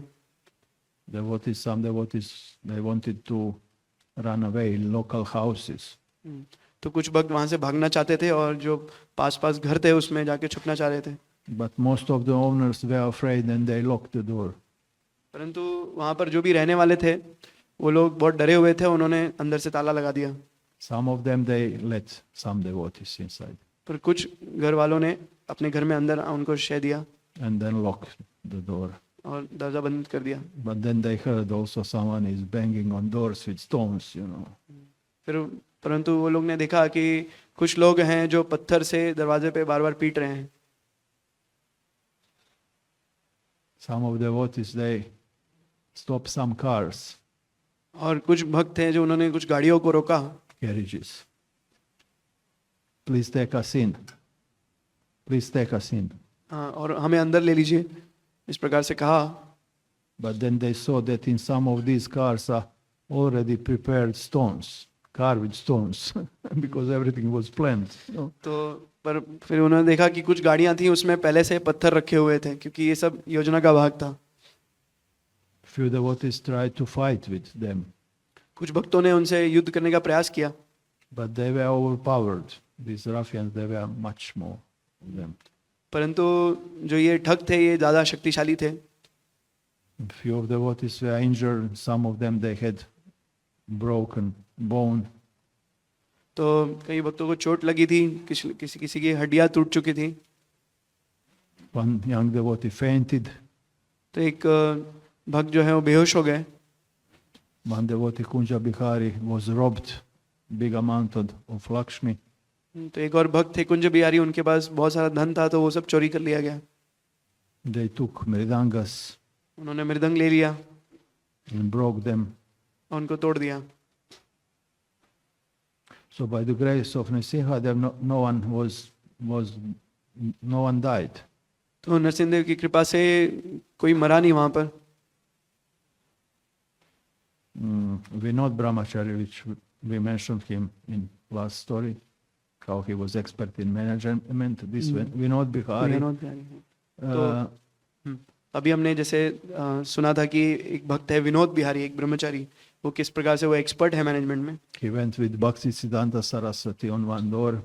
Some devotees, they wanted to run away in local houses. तो कुछ भक्त वहाँ से भागना चाहते थे और जो पास पास घर थे उसमें जाके छुपना चाह रहे थे. But most of the owners were afraid and they locked the door. परंतु वहाँ पर जो भी रहने वाले थे वो लोग बहुत डरे हुए थे, उन्होंने अंदर से ताला लगा दिया. Some of them they let some devotees inside. पर कुछ घर वालों ने अपने घर में अंदर उनको शह दिया And then locked the door. और दरवाजा बंद कर दिया. But then they heard also someone is banging on doors with stones, you know. फिर परंतु वो लोग ने देखा कि कुछ लोग हैं जो पत्थर से दरवाजे पे बार बार पीट रहे हैं. Some of the devotees they stopped some cars, और कुछ भक्त हैं जो उन्होंने कुछ गाड़ियों को रोका. carriages. Please take us in. Please take us in. हाँ, और हमें अंदर ले लीजिए, इस प्रकार से कहा. But then they saw that in some of these cars already prepared stones, carved stones, because everything was planned. तो पर फिर उन्होंने देखा कि कुछ गाड़ियां थी उसमें पहले से पत्थर रखे हुए थे क्योंकि ये सब योजना का भाग था। Few devotees tried to fight with them, कुछ भक्तों ने उनसे युद्ध करने का प्रयास किया, but they were overpowered. These ruffians, there were much more of them. परंतु जो ये ठग थे ये ज्यादा शक्तिशाली थे। Few of the devotees were injured. Some of them they had broken bone. तो कई भक्तों को चोट लगी थी, किसी की हड्डियां टूट चुकी थी। One young devotee fainted. तो एक भक्त जो है वो बेहोश हो गए। One devotee, Kunja Bihari, was robbed big amount of Lakshmi. तो एक और भक्त थे कुंज बिहारी, उनके पास बहुत सारा धन था तो वो सब चोरी कर लिया गया। They took mridangas उन्होंने मृदंग ले लिया and broke them. और उनको तोड़ दिया। So by the grace of Nrsimha, there no one died. तो नरसिंह देव की कृपा से कोई मरा नहीं वहां पर। Vinod Brahmachari, which we mentioned him in last story, how he was expert in management. This Vinod Bihari. तो अभी हमने जैसे सुना था कि एक भक्त है विनोद बिहारी, एक ब्रह्मचारी, वो किस प्रकार से वो एक्सपर्ट है मैनेजमेंट में। He went with Bhaktisiddhanta Saraswati on one door.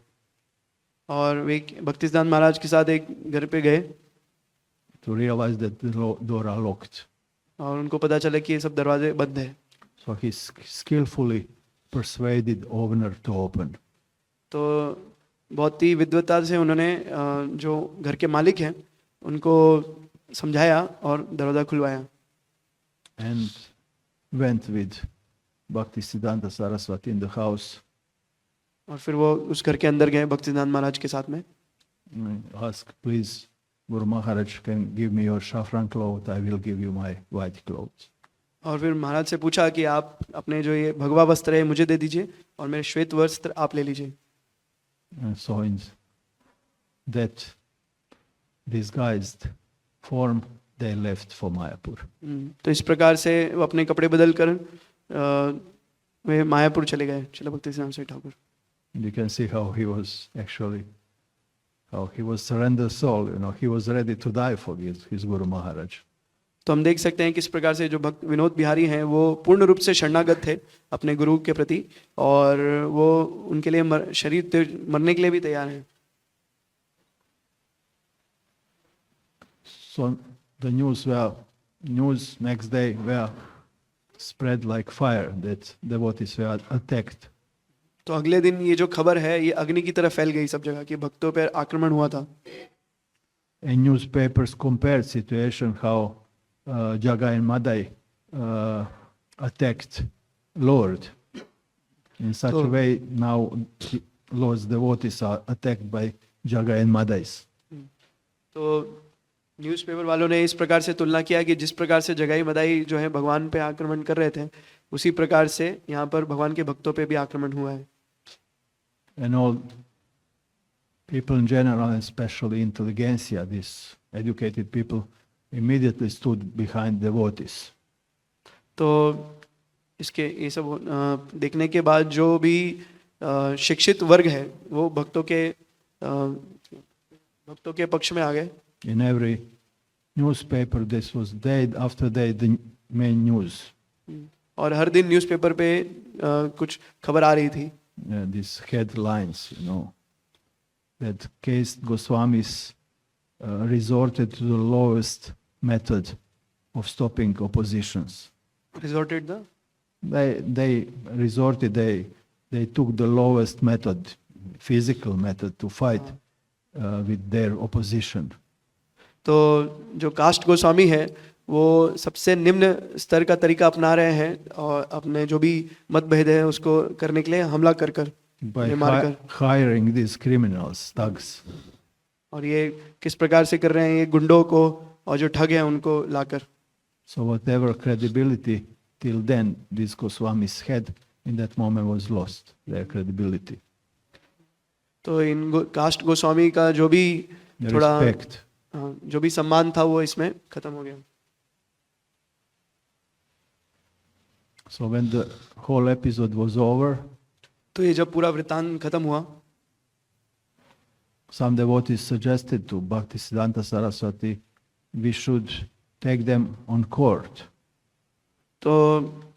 और वे भक्तिसिद्धांत महाराज के साथ एक घर पे गए To realize that the door are locked. और उनको पता चला कि ये सब दरवाजे बंद है। So he skillfully persuaded owner to open. तो बहुत ही विद्वता से उन्होंने जो घर के मालिक हैं उनको समझाया और दरवाजा खुलवाया। And went with Bhaktisiddhanta Saraswati in the house. और फिर वो उस घर के अंदर गए भक्तिसिद्धांत महाराज के साथ में। Ask, please, Guru Maharaj, can give me your saffron cloth, I will give you my white clothes. और फिर महाराज से पूछा कि आप अपने जो ये भगवा वस्त्र है मुझे दे दीजिए और मेरे श्वेत वस्त्र आप ले लीजिए। And so in that disguised form, they left for Mayapur. तो इस प्रकार से वो अपने कपड़े बदल कर वे मायापुर चले गए Srila भक्तिसिद्धांत Saraswati Thakur. You can see how he was actually, how he was surrendered soul, he was ready to die for his Guru Maharaj. तो हम देख सकते हैं किस प्रकार से जो भक्त विनोद बिहारी हैं वो पूर्ण रूप से शरणागत थे अपने गुरु के प्रति और वो उनके लिए शरीर मरने के लिए भी तैयार हैं। So the news next day were spread like fire that devotees were attacked. तो अगले दिन ये जो खबर है ये अग्नि की तरह फैल गई सब जगह कि भक्तों पर आक्रमण हुआ था। And newspapers compared situation how Jagai and Madai attacked Lord. In such a way, now Lord's devotees are attacked by Jagai and Madais. तो न्यूज़पेपर वालों ने इस प्रकार से तुलना किया कि जिस प्रकार से जगाई मदाई जो है भगवान पे आक्रमण कर रहे थे उसी प्रकार से यहाँ पर भगवान के भक्तों पे भी आक्रमण हुआ है। And all people in general, especially intelligentsia, these educated people, immediately stood behind devotees. तो इसके ये सब देखने के बाद जो भी शिक्षित वर्ग है वो भक्तों के पक्ष में आ गए। In every newspaper, this was day after day the main news. और हर दिन न्यूज़पेपर पे कुछ खबर आ रही थी। These headlines, that case Goswamis resorted to the lowest method of stopping oppositions. Resorted the? They took the lowest method, physical method, to fight with their opposition. तो जो cast Goswami है वो सबसे निम्न स्तर का तरीका अपना रहे हैं और अपने जो भी मतभेद है उसको करने के लिए हमला कर By hiring these criminals, thugs. और ये किस प्रकार से कर रहे हैं ये गुंडों को और जो ठग हैं उनको लाकर। So whatever credibility till then these Goswamis had in that moment was lost, their credibility. तो इन कास्ट गोस्वामी का जो भी थोड़ा respect. जो भी सम्मान था वो इसमें खत्म हो गया। So when the whole episode was over, तो ये जब पूरा वृत्तांत खत्म हुआ, some devotees suggested to Bhaktisiddhanta Saraswati we should take them on court. तो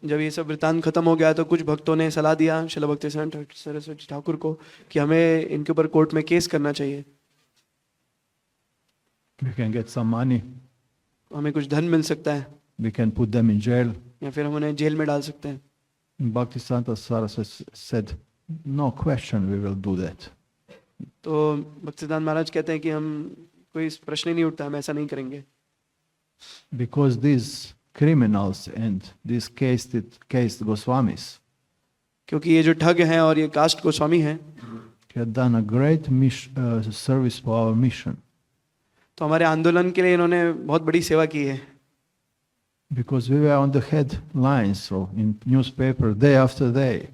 जब ये सब वृत्तांत खत्म हो गया तो कुछ भक्तों ने सलाह दिया श्रील भक्तिसिद्धांत सरस्वती ठाकुर को कि हमें इनके ऊपर कोर्ट में केस करना चाहिए, We can get some money, हमें कुछ धन मिल सकता है we can put them in jail. या फिर हम उन्हें जेल में डाल सकते हैं. Bhaktisiddhanta Saraswati said, no question, we will do that. तो भक्तिसिद्धांत महाराज कहते हैं कि हम कोई प्रश्न ही नहीं उठता, हम ऐसा नहीं करेंगे. Because these criminals and these caste Goswamis क्योंकि ये जो ठग हैं और ये कास्ट गोस्वामी हैं, had done a great service for our mission. तो हमारे आंदोलन के लिए इन्होंने बहुत बड़ी सेवा की है. Because we were on the headlines, so in newspaper day after day.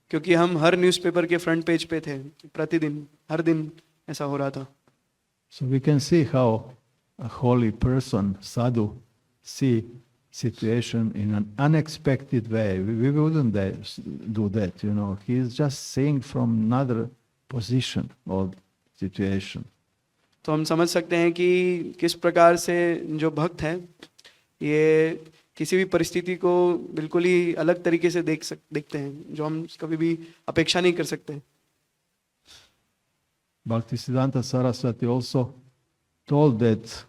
क्योंकि हम हर न्यूज़पेपर के फ्रंट पेज पे थे, प्रतिदिन हर दिन ऐसा हो रहा था. So we can see how a holy person, sadhu, see situation in an unexpected way. We wouldn't do that, you know. He is just seeing from another position or situation. तो हम समझ सकते हैं कि किस प्रकार से जो भक्त हैं ये किसी भी परिस्थिति को बिल्कुल ही अलग तरीके से देखते हैं, जो हम कभी भी अपेक्षा नहीं कर सकते. Bhaktisiddhanta Saraswati also told that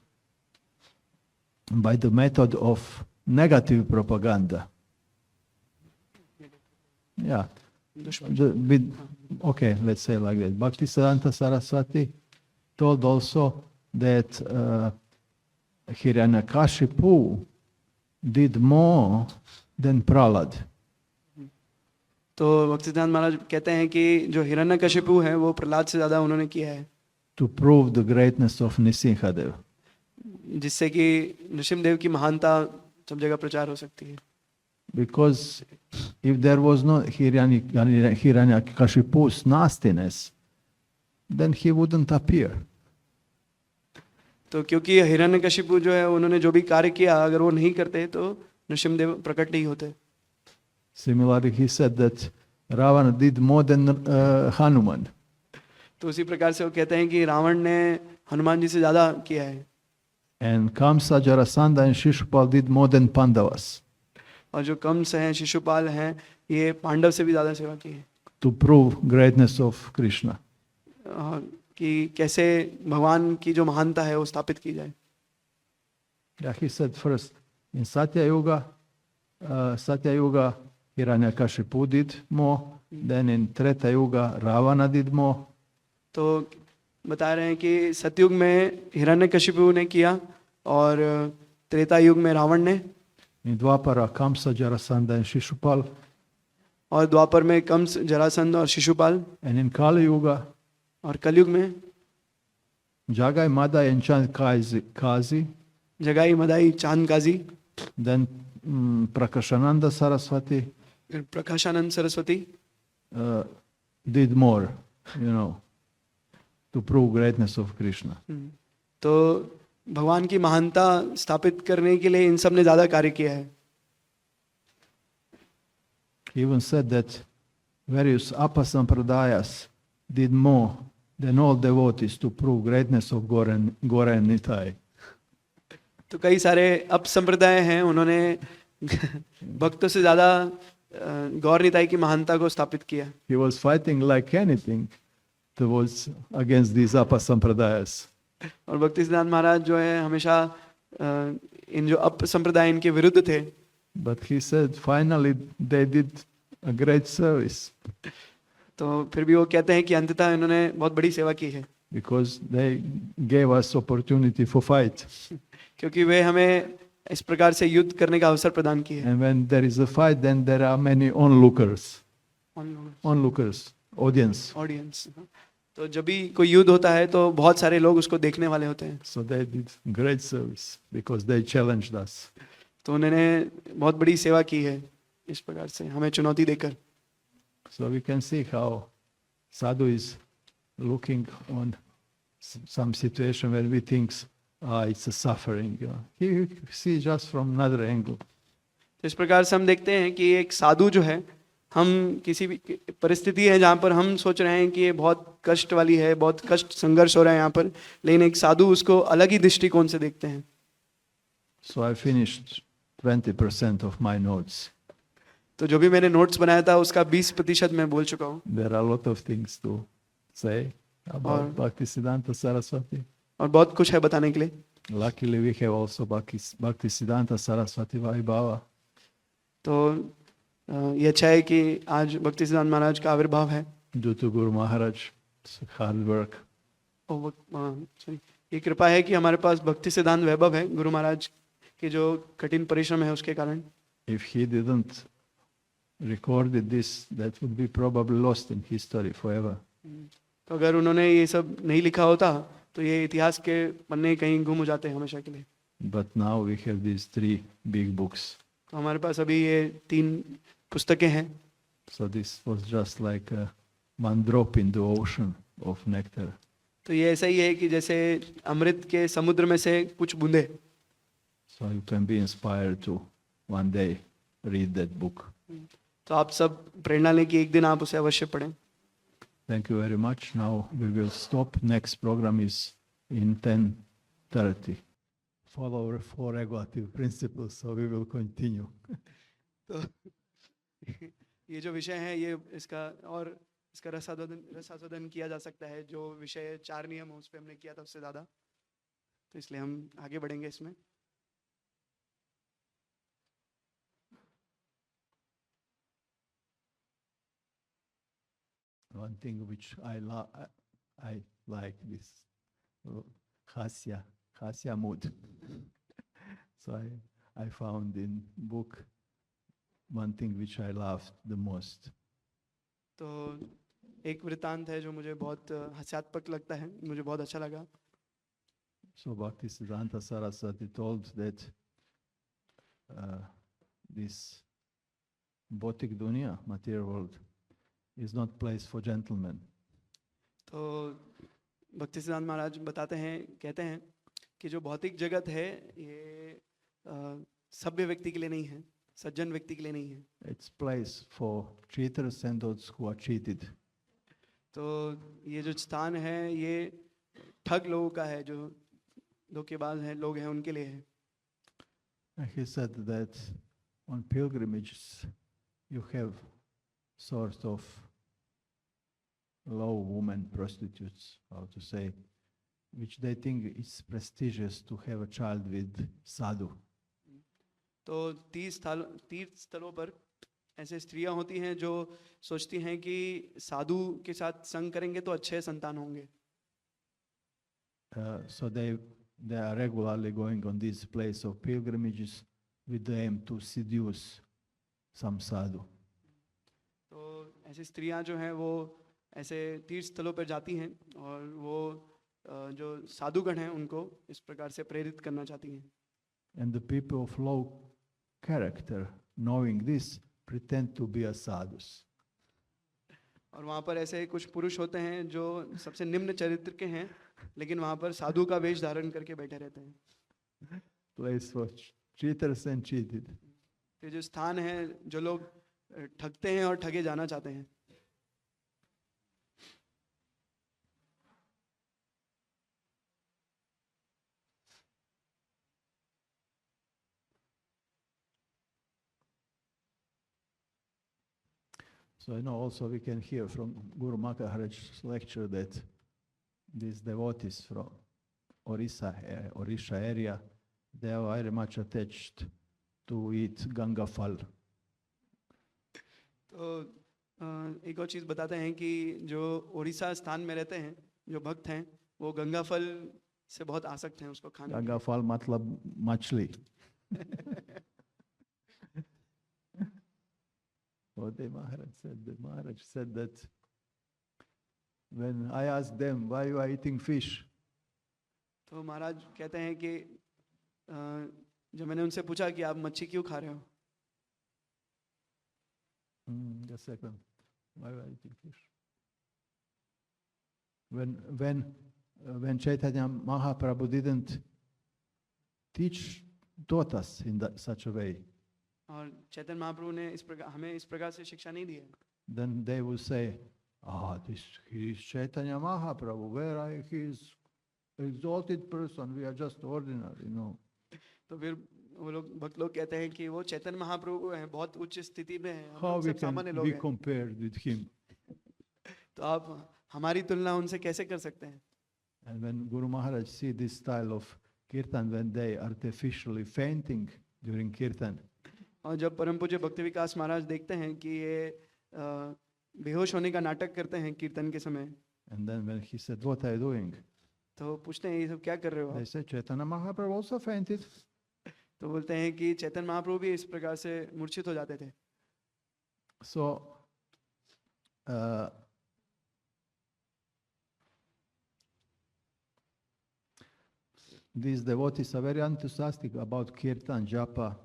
by the method of negative propaganda. Yeah. Okay, let's say like that. Bhaktisiddhanta Saraswati told also that Hiranyakashipu did more than Prahlad. तो भक्तिसिद्धांत महाराज कहते हैं कि जो हिरण्यकशिपु है वो प्रहलाद से ज्यादा उन्होंने किया है, to prove the greatness of Nisinhadev. जिससे कि नृसिंहदेव की महानता सब जगह प्रचार हो सकती है. Because if there was no Hiranyakashipu's nastiness, then he wouldn't appear. तो क्योंकि हिरण्यकशिपु जो है उन्होंने जो भी कार्य किया, अगर वो नहीं करते तो नृसिंहदेव प्रकट नहीं होते. Similarly, he said that Ravana did more than Hanuman. तो उसी प्रकार से वो कहते हैं कि रावण ने हनुमान जी से ज्यादा किया है. And Kamsa, Jarasandha and Shishupal did more than Pandavas. और जो कंस हैं, शिशुपाल हैं, ये पांडव से भी ज्यादा सेवा की है. To prove greatness of Krishna. कि कैसे भगवान की जो महानता है वो स्थापित की जाए. Yeah, he said first in Satya Yuga, Hiranyakashipu did more. Then in Treta Yuga, Ravana did more. तो बता रहे हैं कि सतयुग में हिरण्यकशिपु ने किया और त्रेता युग में रावण ने, In Dwapara, Kamsa, Jarasandha and Shishupal. और द्वापर में कंस, जरासंध और Shishupal. And in Kali Yuga, और कलयुग में Jagai, Madai and Chand Kazi. जगाई, मदाई, चांद काजी. Then Prakashananda Saraswati Prakashanand Saraswati did more, you know, to prove greatness of Krishna. तो भगवान की महानता स्थापित करने के लिए इन सब ने ज्यादा कार्य किया है. He even said that various Apasampradayas did more than all devotees to prove greatness of Gora and Nitai. तो कई सारे अप संप्रदाय हैं, उन्होंने भक्तों से ज्यादा गौर निताई की महानता को स्थापित किया. He was fighting like anything towards against these Apasampradayas. और भक्तिसिद्धांत महाराज जो है हमेशा इन जो अप संप्रदाय इनके विरुद्ध थे. But he said finally they did a great service. तो फिर भी वो कहते हैं कि अंततः इन्होंने बहुत बड़ी सेवा की है. Because they gave us opportunity for fight. क्योंकि वे हमें इस प्रकार से युद्ध करने का अवसर प्रदान किया. And when there is a fight, then there are many onlookers. Onlookers, audience. Audience. तो जब भी कोई युद्ध होता है तो बहुत सारे लोग उसको देखने वाले होते हैं. So they did great service because they challenged us. तो उन्होंने बहुत बड़ी सेवा की है इस प्रकार से हमें चुनौती देकर. So we can see how sadhu is looking on some situation where we think it's a suffering. You know. He sees just from another angle. तो इस प्रकार से हम देखते हैं कि एक साधु जो है, हम किसी भी परिस्थिति है जहाँ पर हम सोच रहे हैं कि ये बहुत कष्ट वाली है, बहुत कष्ट संघर्ष हो रहा है यहाँ पर, लेकिन एक साधु उसको अलग ही दृष्टिकोण से देखते हैं. So I finished 20% of my notes. तो जो भी मैंने नोट्स बनाया था उसका 20% मैं बोल चुका हूँ. There are a lot of things to say about और- Bhaktisiddhanta Saraswati. और बहुत कुछ है बताने के लिए. Luckily, we have also Bhaktisiddhanta Saraswati Vaibhava. तो ये अच्छा है कि आज भक्ति सिद्धांत महाराज का आविर्भाव है. Due to Guru Maharaj's hard work. और सॉरी, ये कृपा है कि हमारे पास भक्ति सिद्धांत वैभव है गुरु महाराज के जो कठिन परिश्रम है उसके कारण. If he didn't recorded this, that would be probably lost in history forever. तो अगर उन्होंने ये सब नहीं लिखा होता तो ये इतिहास के पन्ने कहीं गुम हो जाते हैं हमेशा के लिए. But now we have these 3 big books. तो हमारे पास अभी ये 3 पुस्तकें हैं. So this was just like one drop in the ocean of nectar. तो ये ऐसा ही है कि जैसे अमृत के समुद्र में से कुछ बूंदे. So you can be inspired to one day read that book. तो आप सब प्रेरणा लें कि एक दिन आप उसे अवश्य पढ़ें. Thank you very much. Now we will stop. Next program is in 10:30. Follow 4 regulative principles, so we will continue. तो ये जो विषय है ये इसका रसास्वादन किया जा सकता है. जो विषय 4 नियम है उस पर हमने किया था उससे ज़्यादा, तो इसलिए हम आगे बढ़ेंगे इसमें. One thing which I like this hasya mood. So I found in book one thing which I loved the most. तो एक वृत्तांत है जो मुझे बहुत हास्यास्पद लगता है, मुझे बहुत अच्छा लगा. So Bhaktisiddhanta Saraswati told that this bautic dunya, material world, is not place for gentlemen. तो भक्ति सिद्धांत महाराज बताते हैं, कहते हैं कि जो भौतिक जगत है ये सभ्य व्यक्ति के लिए नहीं है, सज्जन व्यक्ति के लिए नहीं है. It's place for cheaters and those who are cheated. तो ये जो स्थान है ये ठग लोगों का है, जो धोखेबाज हैं लोग हैं उनके लिए है. And he said that on pilgrimages you have sort of low women prostitutes, how to say, which they think it's prestigious to have a child with sadhu. तो तीर्थ स्थलों पर ऐसे स्त्रियां होती हैं जो सोचती हैं कि साधु के साथ संग करेंगे तो अच्छे संतान होंगे. So they are regularly going on this place of pilgrimages with the aim to seduce some sadhu. तो ऐसी स्त्रियां जो हैं वो ऐसे तीर्थ स्थलों पर जाती हैं और वो जो साधुगण हैं उनको इस प्रकार से प्रेरित करना चाहती हैं. And the people of low character, knowing this, pretend to be a sadhus. और वहाँ पर ऐसे कुछ पुरुष होते हैं जो सबसे निम्न चरित्र के हैं, लेकिन वहाँ पर साधु का वेश धारण करके बैठे रहते हैं. Place for cheaters and cheated. ये जो स्थान है जो लोग ठगते हैं और ठगे जाना चाहते हैं. So I know also we can hear from Guru Maharaj's lecture that these devotees from Orisha area, they are very much attached to eat Ganga Fal. तो एक और चीज़ बताते हैं कि जो उड़ीसा स्थान में रहते हैं जो भक्त हैं वो गंगा फल से बहुत आसक्त हैं उसको खाने. Ganga Fal matlab machli. What the Maharaj said that when I asked them why you are eating fish, तो महाराज कहते हैं कि जब मैंने उनसे पूछा कि आप मच्छी क्यों खा रहे हो, just a second, why you are eating fish? When Chaitanya Mahaprabhu didn't taught us in such a way, और चैतन्य महाप्रभु ने इस प्रकार हमें इस प्रकार से शिक्षा नहीं दी है। then they will say, he is Chaitanya Mahaprabhu, where he is exalted person, we are just ordinary, तो फिर वो लोग भक्त लोग कहते हैं कि वो चैतन्य महाप्रभु हैं, बहुत उच्च स्थिति में हैं, हम How लोग we सब सामान्य can लोग be हैं। compared with him? तो आप हमारी तुलना उनसे कैसे कर सकते हैं? And when Guru Maharaj see this style of kirtan, when they artificially fainting during kirtan, और जब परम पूज्य भक्ति विकास महाराज देखते हैं कि ये बेहोश होने का नाटक करते हैं कीर्तन के समय, and then when he said, what are you doing? तो पूछते हैं ये सब क्या कर रहे हो They आप? said, Chaitanya Mahaprabhu also fainted. तो बोलते हैं कि चैतन्य महाप्रभु भी इस प्रकार से मूर्छित हो जाते थे। So, these devotees are very enthusiastic about kirtan, japa,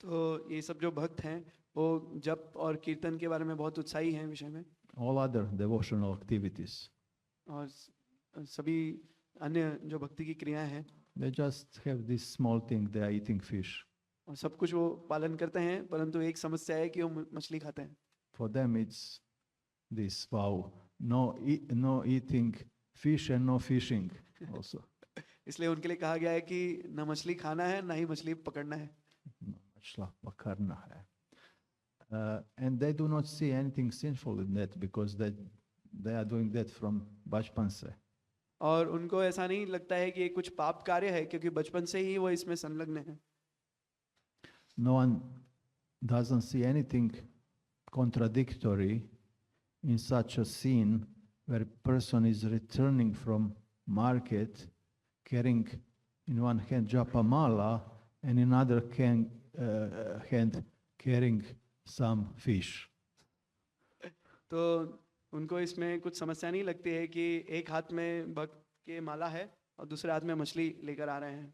तो ये सब जो भक्त हैं वो जप और कीर्तन के बारे में बहुत उत्साही हैं विषय में, all other devotional activities. और सभी अन्य जो भक्ति की क्रियाएं हैं, They just have this small thing, they are eating fish. और सब कुछ वो पालन करते हैं, परंतु एक समस्या है कि वो मछली खाते हैं। For them it's this vow, no eating fish and no fishing also. इसलिए उनके लिए कहा गया है कि न मछली खाना है ना ही मछली पकड़ना है। मछला पकड़ना है. And they do not see anything sinful in that because they are doing that from bachpan se. और उनको ऐसा नहीं लगता है कि ये कुछ पाप कार्य है, क्योंकि बचपन से ही वो इसमें संलग्न है। No one doesn't see anything contradictory in such a scene where a person is returning from market carrying in one hand japamala and in other hand carrying some fish. तो उनको इसमें कुछ समस्या नहीं लगती है कि एक हाथ में भक्त के माला है और दूसरे हाथ में मछली लेकर आ रहे हैं।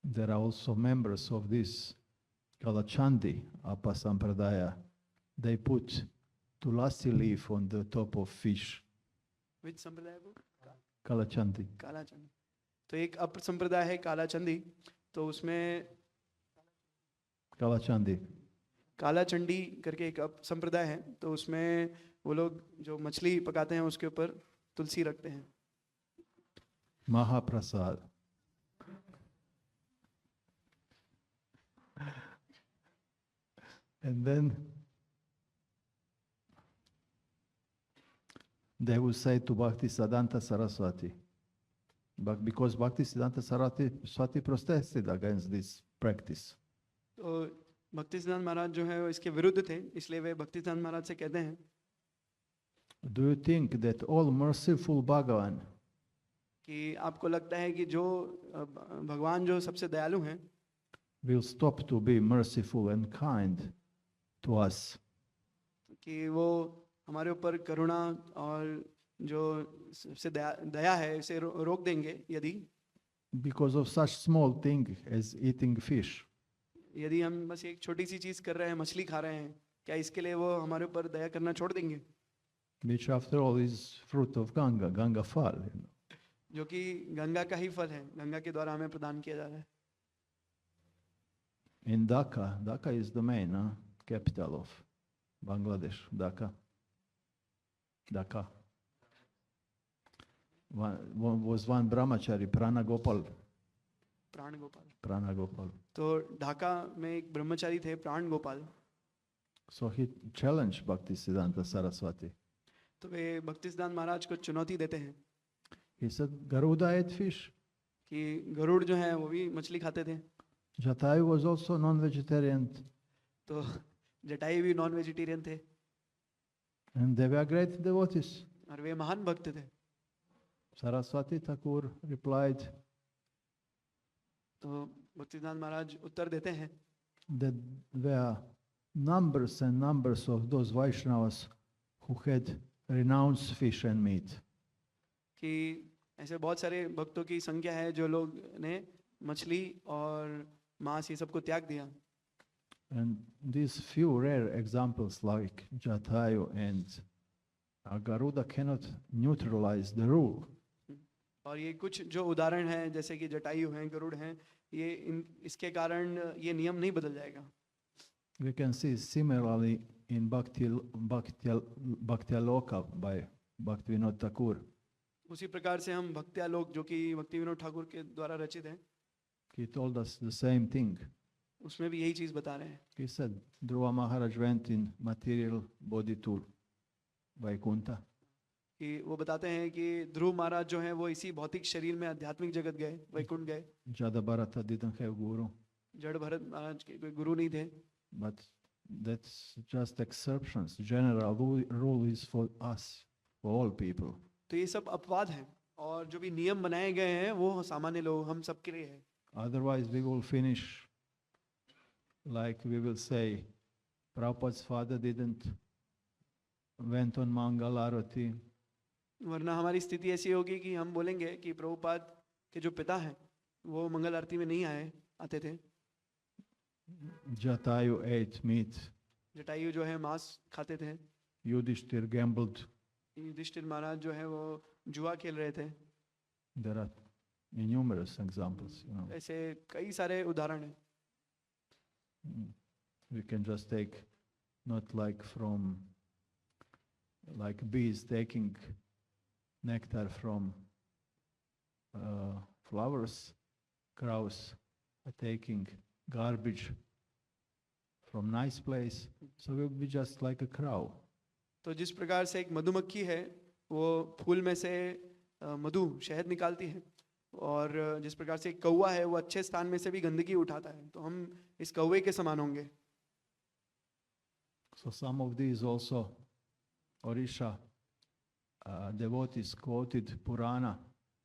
There are also members of this Kalachandi Apa Sampradaya. They put tulasi leaf on the top of fish. विच संप्रदाय वो? Kalachandi. काला चंदी। तो एक अपर संप्रदाय है काला चंदी, तो उसमें Kalachandi. काला चंडी करके एक अप संप्रदाय है, तो उसमें वो लोग जो मछली पकाते हैं उसके ऊपर तुलसी रखते हैं। Mahaprasad. And then they will say to Bhakti Siddhanta Saraswati, but because Bhakti Siddhanta Saraswati protested against this practice. तो भक्ति सिद्धांत महाराज जो है वो इसके विरुद्ध थे, इसलिए वे भक्ति सिद्धांत महाराज से कहते हैं, Do you think that all merciful Bhagavan कि आपको लगता है कि जो भगवान जो सबसे दयालु हैं will stop to be merciful and kind to us कि वो हमारे ऊपर करुणा और जो सबसे दया है इसे रोक देंगे यदि because of such small thing as eating fish? यदि हम बस एक छोटी सी चीज कर रहे हैं, मछली खा रहे हैं, क्या इसके लिए वो हमारे ऊपर दया करना छोड़ देंगे? Which after all is fruit of Ganga, Ganga fal. जो कि गंगा का ही फल है, गंगा के द्वारा हमें प्रदान किया जा रहा है। In Dhaka is the main capital of Bangladesh, Dhaka. Was one brahmachari, Prana Gopal. प्राण गोपाल। तो ढाका में एक ब्रह्मचारी थे प्राण Gopal. So he challenged Bhakti Siddhanta Saraswati. तो वे भक्ति सिद्धांत महाराज को चुनौती देते हैं He said, Garuda ate fish. कि गरुड़ जो है वो भी मछली खाते थे। Jatayu was also non-vegetarian. तो जटायु भी नॉन वेजिटेरियन थे And they were great devotees. और वे महान भक्त थे। Saraswati Thakur replied तो भक्ति सिद्धांत महाराज उत्तर देते हैं that there are numbers and numbers of those Vaishnavas who had renounced fish and meat. कि ऐसे बहुत सारे भक्तों की संख्या है जो लोग ने मछली और मांस ये सब को त्याग दिया। And these few rare examples like Jatayu and Garuda cannot neutralize the rule. और ये कुछ जो उदाहरण हैं जैसे कि जटायु हैं, गरुड़ हैं, ये इसके कारण ये नियम नहीं बदल जाएगा. We can see similarly in Bhakti-aloka by Bhaktivinoda Thakur. उसी प्रकार से हम भक्त्यालोक जो कि भक्ति विनोद ठाकुर के द्वारा रचित है, He told us the same thing. उसमें भी यही चीज बता रहे हैं. He said Dhruva Maharaj went in material body to Vaikuntha. कि वो बताते हैं कि ध्रुव महाराज जो हैं वो इसी भौतिक शरीर में आध्यात्मिक जगत गए, वैकुंठ गए. Jadabharata didn't have guru, जड़ भरत महाराज के कोई गुरु नहीं थे. but that's just exceptions. General rule is for us, for all people. तो ये सब अपवाद हैं और जो भी नियम बनाए गए हैं वो सामान्य लोग हम सबके लिए है. Otherwise, we will finish like we will say, Prabhupada's father didn't went on Mangal Arati. वरना हमारी स्थिति ऐसी होगी कि हम बोलेंगे कि प्रभुपाद के जो पिता हैं वो मंगल आरती में नहीं आते थे. Jatayu ate meat. जटायु जो है मांस खाते थे. Yudhishthir gambled. युधिष्ठिर महाराज जो है वो जुआ खेल रहे थे. There are numerous examples. ऐसे कई सारे उदाहरण हैं. We can just take, not like bees taking nectar from flowers, crows are taking garbage from nice place, so we'll be just like a crow. तो जिस प्रकार से एक मधुमक्खी है वो फूल में से मधु शहद निकालती है, और जिस प्रकार से एक कौवा है वो अच्छे स्थान में से भी गंदगी उठाता है, तो हम इस कौवे के समान होंगे. So some of these also Orisha devotees quoted Purana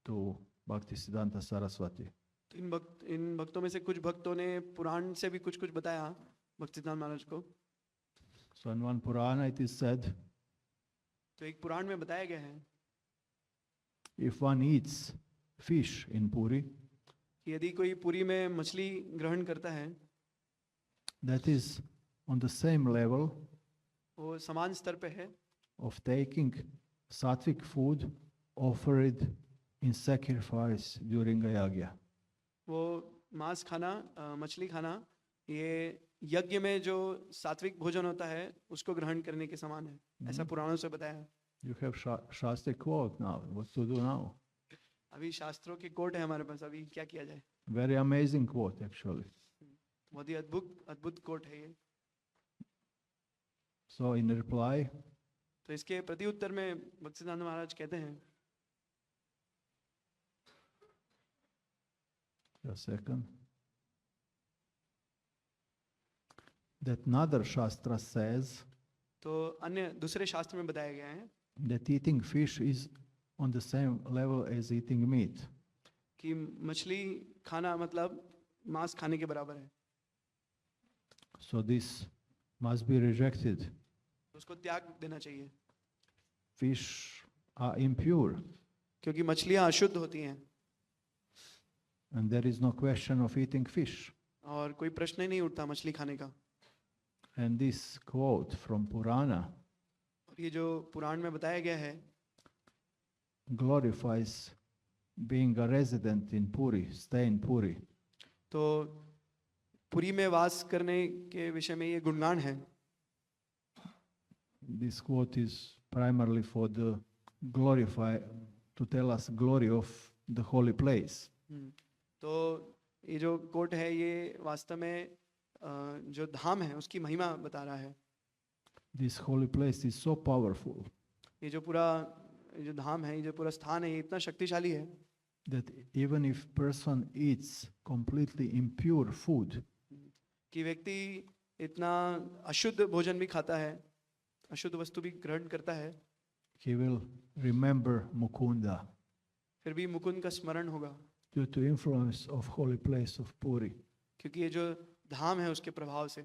to Bhaktisiddhanta Saraswati. तो इन भक्तों में से कुछ भक्तों ने पुराण से भी कुछ बताया भक्तिसिद्धांत महाराज को. So in one Purana it is said, तो एक पुराण में बताया गया है if one eats fish in Puri, कि यदि कोई पुरी में मछली ग्रहण करता है, that is on the same level वो समान स्तर पे है of taking sattvic food offered in sacrifice during a yagya. वो मांस खाना, मछली खाना, ये यज्ञ में जो सात्विक भोजन होता है उसको ग्रहण करने के समान है, ऐसा पुराणों से बताया. You have Shastra quote now. What to do now? अभी शास्त्रों की कोट है हमारे पास, अभी क्या किया जाए. Very amazing quote actually. बहुत ही अद्भुत कोट है ये. So in reply, तो इसके प्रति उत्तर में भक्तिसिद्धांत महाराज कहते हैं, a second, that another Shastra says तो अन्य दूसरे शास्त्र में बताया गया है that eating fish is on the same level as eating meat. कि मछली खाना मतलब मांस खाने के बराबर है. So this must be rejected. उसको त्याग देना चाहिए Fish are impure क्योंकि मछलियां अशुद्ध होती हैं and there is no question of eating fish. और कोई प्रश्न ही नहीं उठता मछली खाने का. And this quote from Purana और ये जो पुराण में बताया गया है glorifies being a resident in Puri, stay in Puri. तो पुरी में वास करने के विषय में ये गुणगान है. This quote is primarily for the to tell us glory of the holy place. तो ये जो कोट है ये वास्तव में जो धाम है उसकी महिमा बता रहा है. This holy place is so powerful ये जो धाम है, ये जो पूरा स्थान है, ये इतना शक्तिशाली है that even if person eats completely impure food, कि व्यक्ति इतना अशुद्ध भोजन भी खाता है, अशुद्ध वस्तु भी ग्रहण करता है, he will remember Mukunda फिर भी मुकुंद का स्मरण होगा due to influence of holy place of Puri. क्योंकि ये जो धाम है उसके प्रभाव से.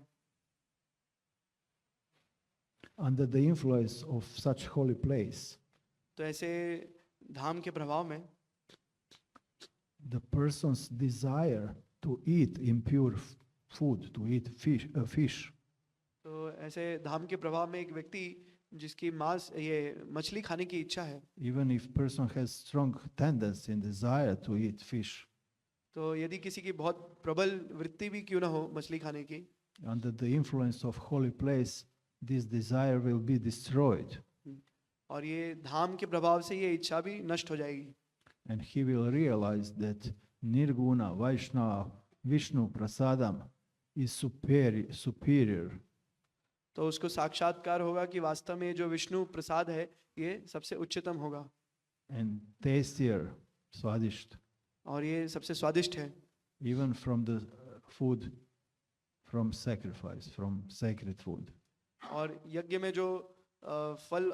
Under the influence of such holy place, तो ऐसे धाम के प्रभाव में the person's desire to eat impure food, to eat fish, तो ऐसे धाम के प्रभाव में एक व्यक्ति जिसकी मांस ये मछली खाने की इच्छा है, even if person has strong tendency and desire to eat fish, तो यदि किसी की बहुत प्रबल वृत्ति भी क्यों ना हो मछली खाने की, under the influence of holy place, this desire will be destroyed, और ये धाम के प्रभाव से ये इच्छा भी नष्ट हो जाएगी, and he will realize that Nirguna Vaishnava Vishnu Prasadam is superior. तो उसको साक्षात्कार होगा कि वास्तव में जो विष्णु प्रसाद है ये सबसे उच्चतम होगा And tastier, swadisht, और ये सबसे स्वादिष्ट है, even from the food from sacrifice, from sacred food. और यज्ञ में जो फल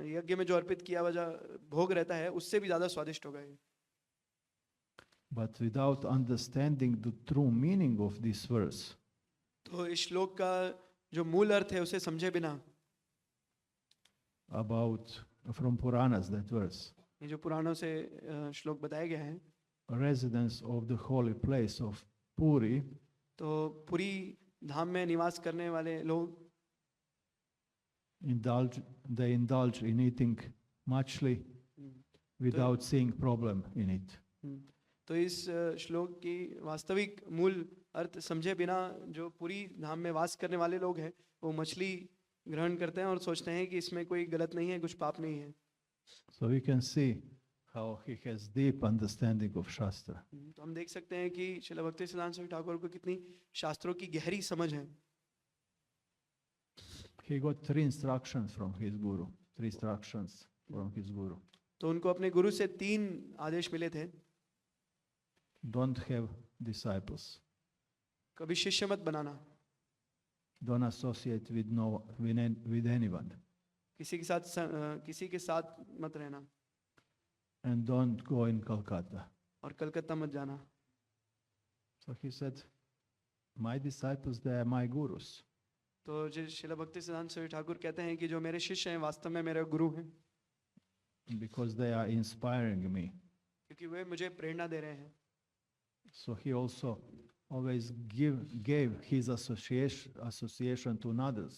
यज्ञ में जो अर्पित किया हुआ जो भोग रहता है उससे भी ज्यादा स्वादिष्ट होगा ये। But without understanding the true meaning of this verse, तो इस श्लोक का जो मूल अर्थ है उसे समझे बिना, about from Puranas, that verse, ये जो पुराणों से श्लोक बताया गया है, residents of the holy place of Puri तो पूरी धाम में निवास करने वाले लोग they indulge in eating machli without seeing problem in it. तो इस श्लोक की वास्तविक मूल अर्थ समझे बिना जो पूरी धाम में वास करने वाले लोग हैं वो मछली ग्रहण करते हैं और सोचते हैं कि इसमें कोई गलत नहीं है, कुछ पाप नहीं है। So we can see how he has deep understanding of Shastra. तो हम देख सकते हैं कि श्रील भक्तिसिद्धांत स्वामी ठाकुर को कितनी शास्त्रों की गहरी समझ है। He got three instructions from his guru. Three instructions from his guru. तो उनको अपने गुरु से 3 आदेश मिले थे। Don't have disciples. कभी शिष्य मत बनाना, Don't associate with anyone. किसी के साथ मत रहना, And don't go in Calcutta. और कलकत्ता मत जाना। So he said, my disciples, they are my gurus. तो जो श्रील भक्तिसिद्धांत स्वामी ठाकुर कहते हैं कि जो मेरे शिष्य हैं वास्तव में मेरे गुरु हैं, Because they are inspiring me. क्योंकि वे मुझे प्रेरणा दे रहे हैं। So he also always gave his association to another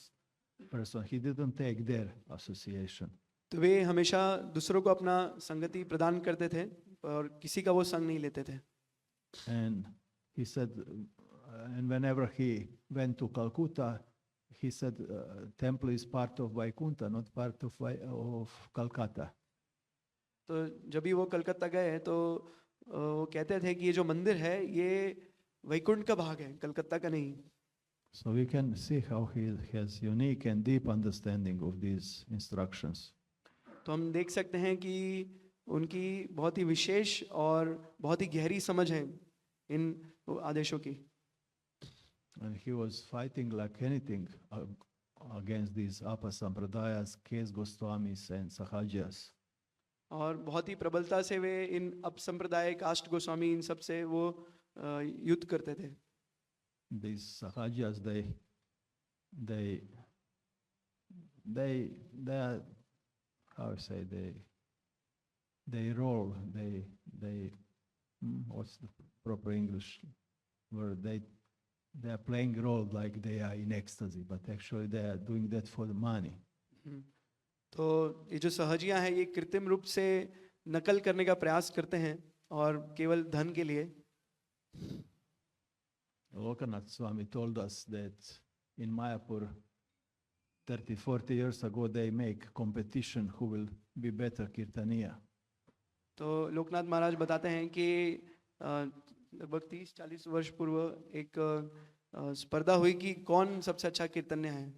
person. He didn't take their association. तो वे हमेशा दूसरों को अपना संगति प्रदान करते थे और किसी का वो संग नहीं लेते थे। And he said, and whenever he went to Calcutta, he said, temple is part of Vaikuntha, not part of Calcutta. तो जब भी वो कलकत्ता गए तो वो कहते थे कि ये जो मंदिर है ये वैकुंठ का भाग है, कलकत्ता का नहीं। So we can see how he has unique and deep understanding of these instructions. तो हम देख सकते हैं कि उनकी बहुत ही विशेष और बहुत ही गहरी समझ है इन आदेशों की। And he was fighting like anything against these apasampradayas, Kes Goswamis and Sahajas. और बहुत ही प्रबलता से वे इन अपसंप्रदाय काष्ट गोस्वामी इन सब से वो युद्ध करते थे। These Sahajas, they are, how I say, they roll, what's the proper English word? They are playing role like they are in ecstasy, but actually they are doing that for the money. तो ये जो सहजियां हैं ये कृत्रिम रूप से नकल करने का प्रयास करते हैं और केवल धन के लिए। Lokanath Swami told us that in Mayapur 30-40 years ago they make competition who will be better Kirtaniya. तो लोकनाथ महाराज बताते हैं कि लगभग 30-40 वर्ष पूर्व एक स्पर्धा हुई कि कौन सबसे अच्छा कीर्तन्य है।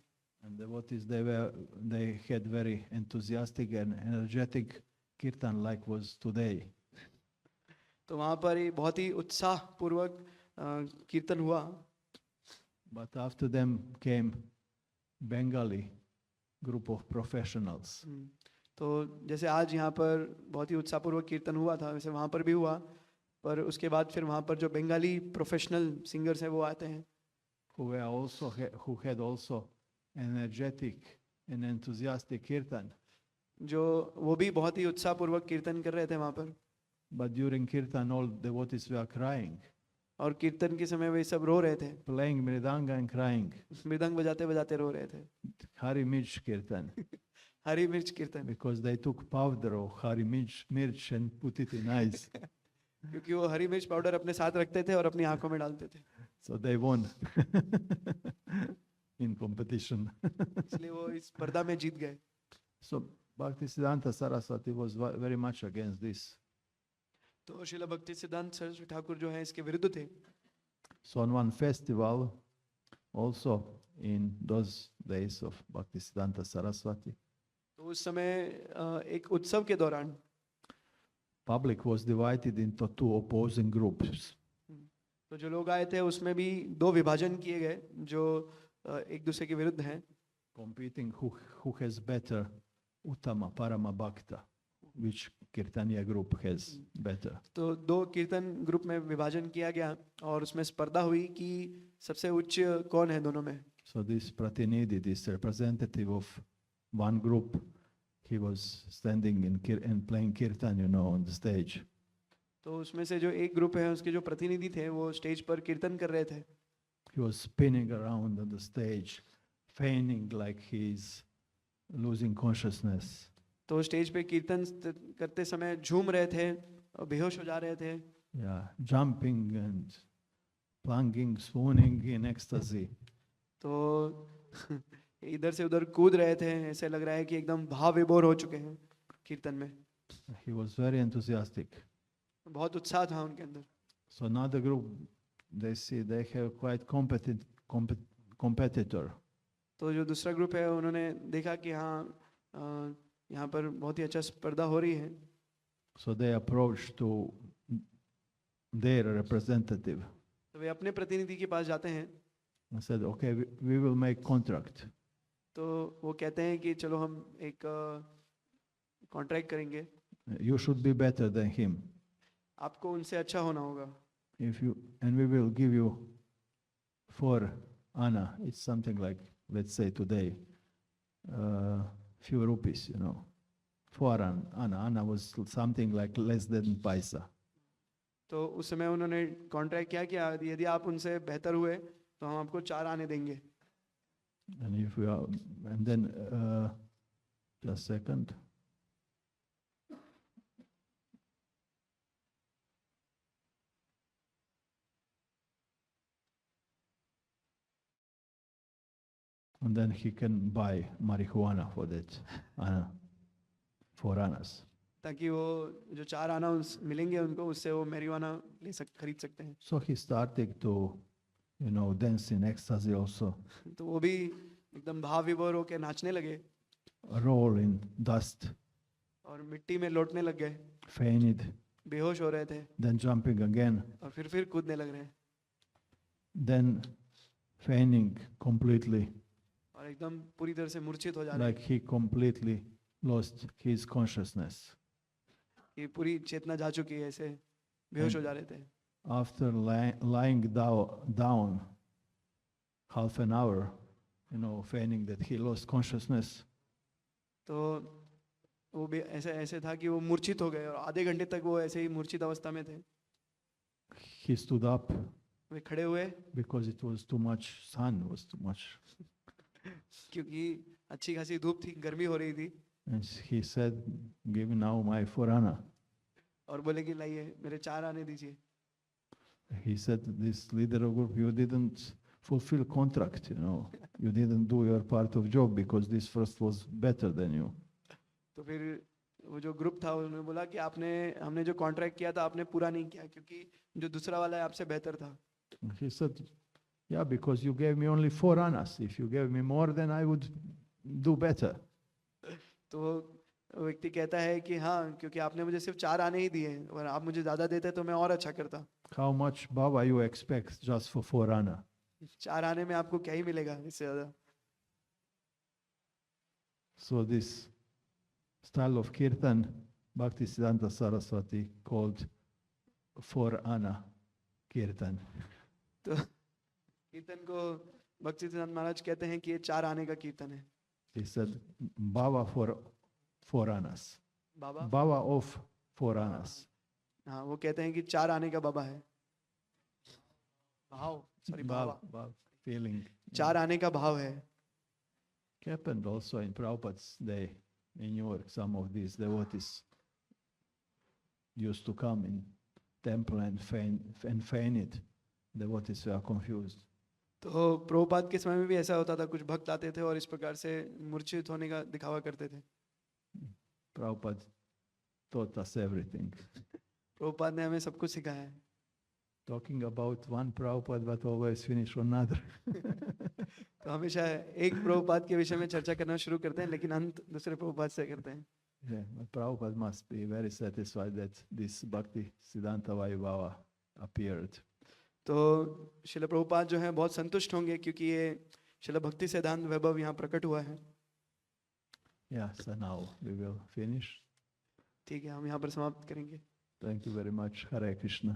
And devotees, they had very enthusiastic and energetic kirtan like was today. तो वहाँ पर ये बहुत ही उत्साह पूर्वक कीर्तन हुआ। But after them came Bengali group of professionals. तो जैसे आज यहाँ पर बहुत ही उत्साहपूर्वक कीर्तन हुआ था वैसे वहाँ पर भी हुआ, पर उसके बाद फिर वहाँ पर जो बंगाली प्रोफेशनल सिंगर्स हैं वो आते हैं, who had also energetic and enthusiastic kirtan. जो वो भी बहुत ही उत्साहपूर्वक कीर्तन कर रहे थे वहाँ पर। But during kirtan all devotees were crying, और कीर्तन के समय वे सब रो रहे थे, playing mridanga and crying. मृदंग बजाते बजाते रो रहे थे। Hari Mij kirtan. हरी मिर्च कीर्तन, because they took powder of Hari Mirch and put it in eyes. क्योंकि वो हरी मिर्च पाउडर अपने साथ रखते थे और अपनी आंखों में डालते थे, So they won in competition. इसलिए वो इस स्पर्धा में जीत गए. So Bhaktisiddhanta Saraswati was very much against this. तो श्रील भक्ति सिद्धांत सरस्वती ठाकुर जो है इसके विरुद्ध थे. So on one festival, also in those days of Bhaktisiddhanta Saraswati, तो उस समय एक उत्सव के दौरान public was divided into two opposing groups. तो जो लोग आए थे उसमें भी दो विभाजन किए गए जो एक दूसरे के विरुद्ध हैं, Competing who has better Uttama Parama Bhakta, which Kirtaniya group has better. तो दो कीर्तन ग्रुप में विभाजन किया गया और उसमें स्पर्धा हुई कि सबसे उच्च कौन है दोनों में. So this Pratinidhi, this representative of one group, he was standing and playing kirtan, on the stage. तो उसमें से जो एक ग्रुप है उसके जो प्रतिनिधि थे वो स्टेज पर कीर्तन कर रहे थे. He was spinning around on the stage, feigning like he's losing consciousness. तो स्टेज पे कीर्तन करते समय झूम रहे थे और बेहोश हो जा रहे थे. Yeah, jumping and plunging, swooning in ecstasy. तो इधर से उधर कूद रहे थे, ऐसे लग रहा है कि एकदम भाव विभोर हो चुके हैं कीर्तन में. He was very enthusiastic. बहुत उत्साह था उनके अंदर. So another group, they see they have quite competitor. तो जो दूसरा ग्रुप है उन्होंने देखा कि हाँ यहाँ पर बहुत ही अच्छा स्पर्धा हो रही है. So they approached to their representative तो वे अपने प्रतिनिधि के पास जाते हैं. and said, okay, we will make contract. तो वो कहते हैं कि चलो हम एक कॉन्ट्रैक्ट करेंगे, You should be better than him. आपको उनसे अच्छा होना होगा. And we will give you 4 anna. It's something like, let's say today, few rupees, 4 anna. Anna was something like less than paisa. तो उस समय उन्होंने कॉन्ट्रैक्ट क्या किया, यदि आप उनसे बेहतर हुए तो हम आपको 4 आने देंगे. And then, just a second. And then he can buy marijuana for that, 4 annas. ताकि वो जो 4 आना मिलेंगे उनको उससे वो मैरिजुआना खरीद सकते हैं. So he started to, dance in ecstasy also, तो वो भी एकदम भाव विभोर होकर नाचने लगे roll in dust, और मिट्टी में लौटने लग गए, fainted, बेहोश हो रहे थे then jumping again, और फिर कूदने लग रहे, then fainting completely, और एकदम पूरी तरह से मूर्छित हो जा रहे, like he completely lost his consciousness. ये पूरी चेतना जा चुकी है, ऐसे बेहोश हो जा रहे थे. After lying down half an hour, feigning that he lost consciousness, तो वो भी ऐसे था कि वो मूर्छित हो गए और आधे घंटे तक वो ऐसे ही मूर्छित अवस्था में थे. he stood up वे खड़े हुए because it was too much, sun was too much. क्योंकि अच्छी खासी धूप थी, गर्मी हो रही थी. And he said, give me now my 4 anna. और बोले कि लाइए मेरे 4 आने दीजिए. He said, this leader of group, you didn't fulfill contract, you didn't do your part of job because this first was better than you. तो फिर वो जो ग्रुप था उन्होंने बोला कि हमने जो कॉन्ट्रैक्ट किया था आपने पूरा नहीं किया, क्योंकि जो दूसरा वाला है आपसे बेहतर था. He said, yeah, because you gave me only 4 annas. If you gave me more, then I would do better. तो वो व्यक्ति कहता है कि हाँ, क्योंकि आपने मुझे सिर्फ 4 आने ही दिए, और आप मुझे ज्यादा देते तो मैं और अच्छा करता. How much baba you expect just for 4 anna? 4 आने में आपको क्या ही मिलेगा इससे ज्यादा. So this style of kirtan, Bhaktisiddhanta Saraswati called 4 anna kirtan. तो कीर्तन को भक्ति सिद्धांत महाराज कहते हैं कि ये 4 आने का कीर्तन है. He said, baba for 4 annas. Baba, Baba of 4 annas. हाँ, वो कहते हैं कि 4 आने का बाबा है. भाव, सॉरी, भावा, Baba, feeling. 4 आने का भाव है. Happened also in Prabhupada's day. in New York, some of these devotees used to come in temple and feign it. Devotees were confused. तो प्रभुपाद के समय में भी ऐसा होता था, कुछ भक्त आते थे और इस प्रकार से मूर्छित होने का दिखावा करते थे। Prabhupada taught us everything. Prabhupada ने हमें सब कुछ सिखाया है। Talking about one Prabhupada, but always finish on another. तो हमेशा एक प्रभुपाद के विषय में चर्चा करना शुरू करते हैं, लेकिन अंत दूसरे प्रभुपाद से करते हैं। Yeah, but Prabhupada must be very satisfied that this Bhakti Siddhanta Vaibhava appeared. तो शिला प्रभुपाद जो है बहुत संतुष्ट होंगे, क्योंकि ये शिला भक्ति सिद्धांत वैभव यहाँ प्रकट हुआ है। Yeah, so now we will finish. ठीक है, हम यहाँ पर समाप्त करेंगे। Thank you very much. Hare Krishna.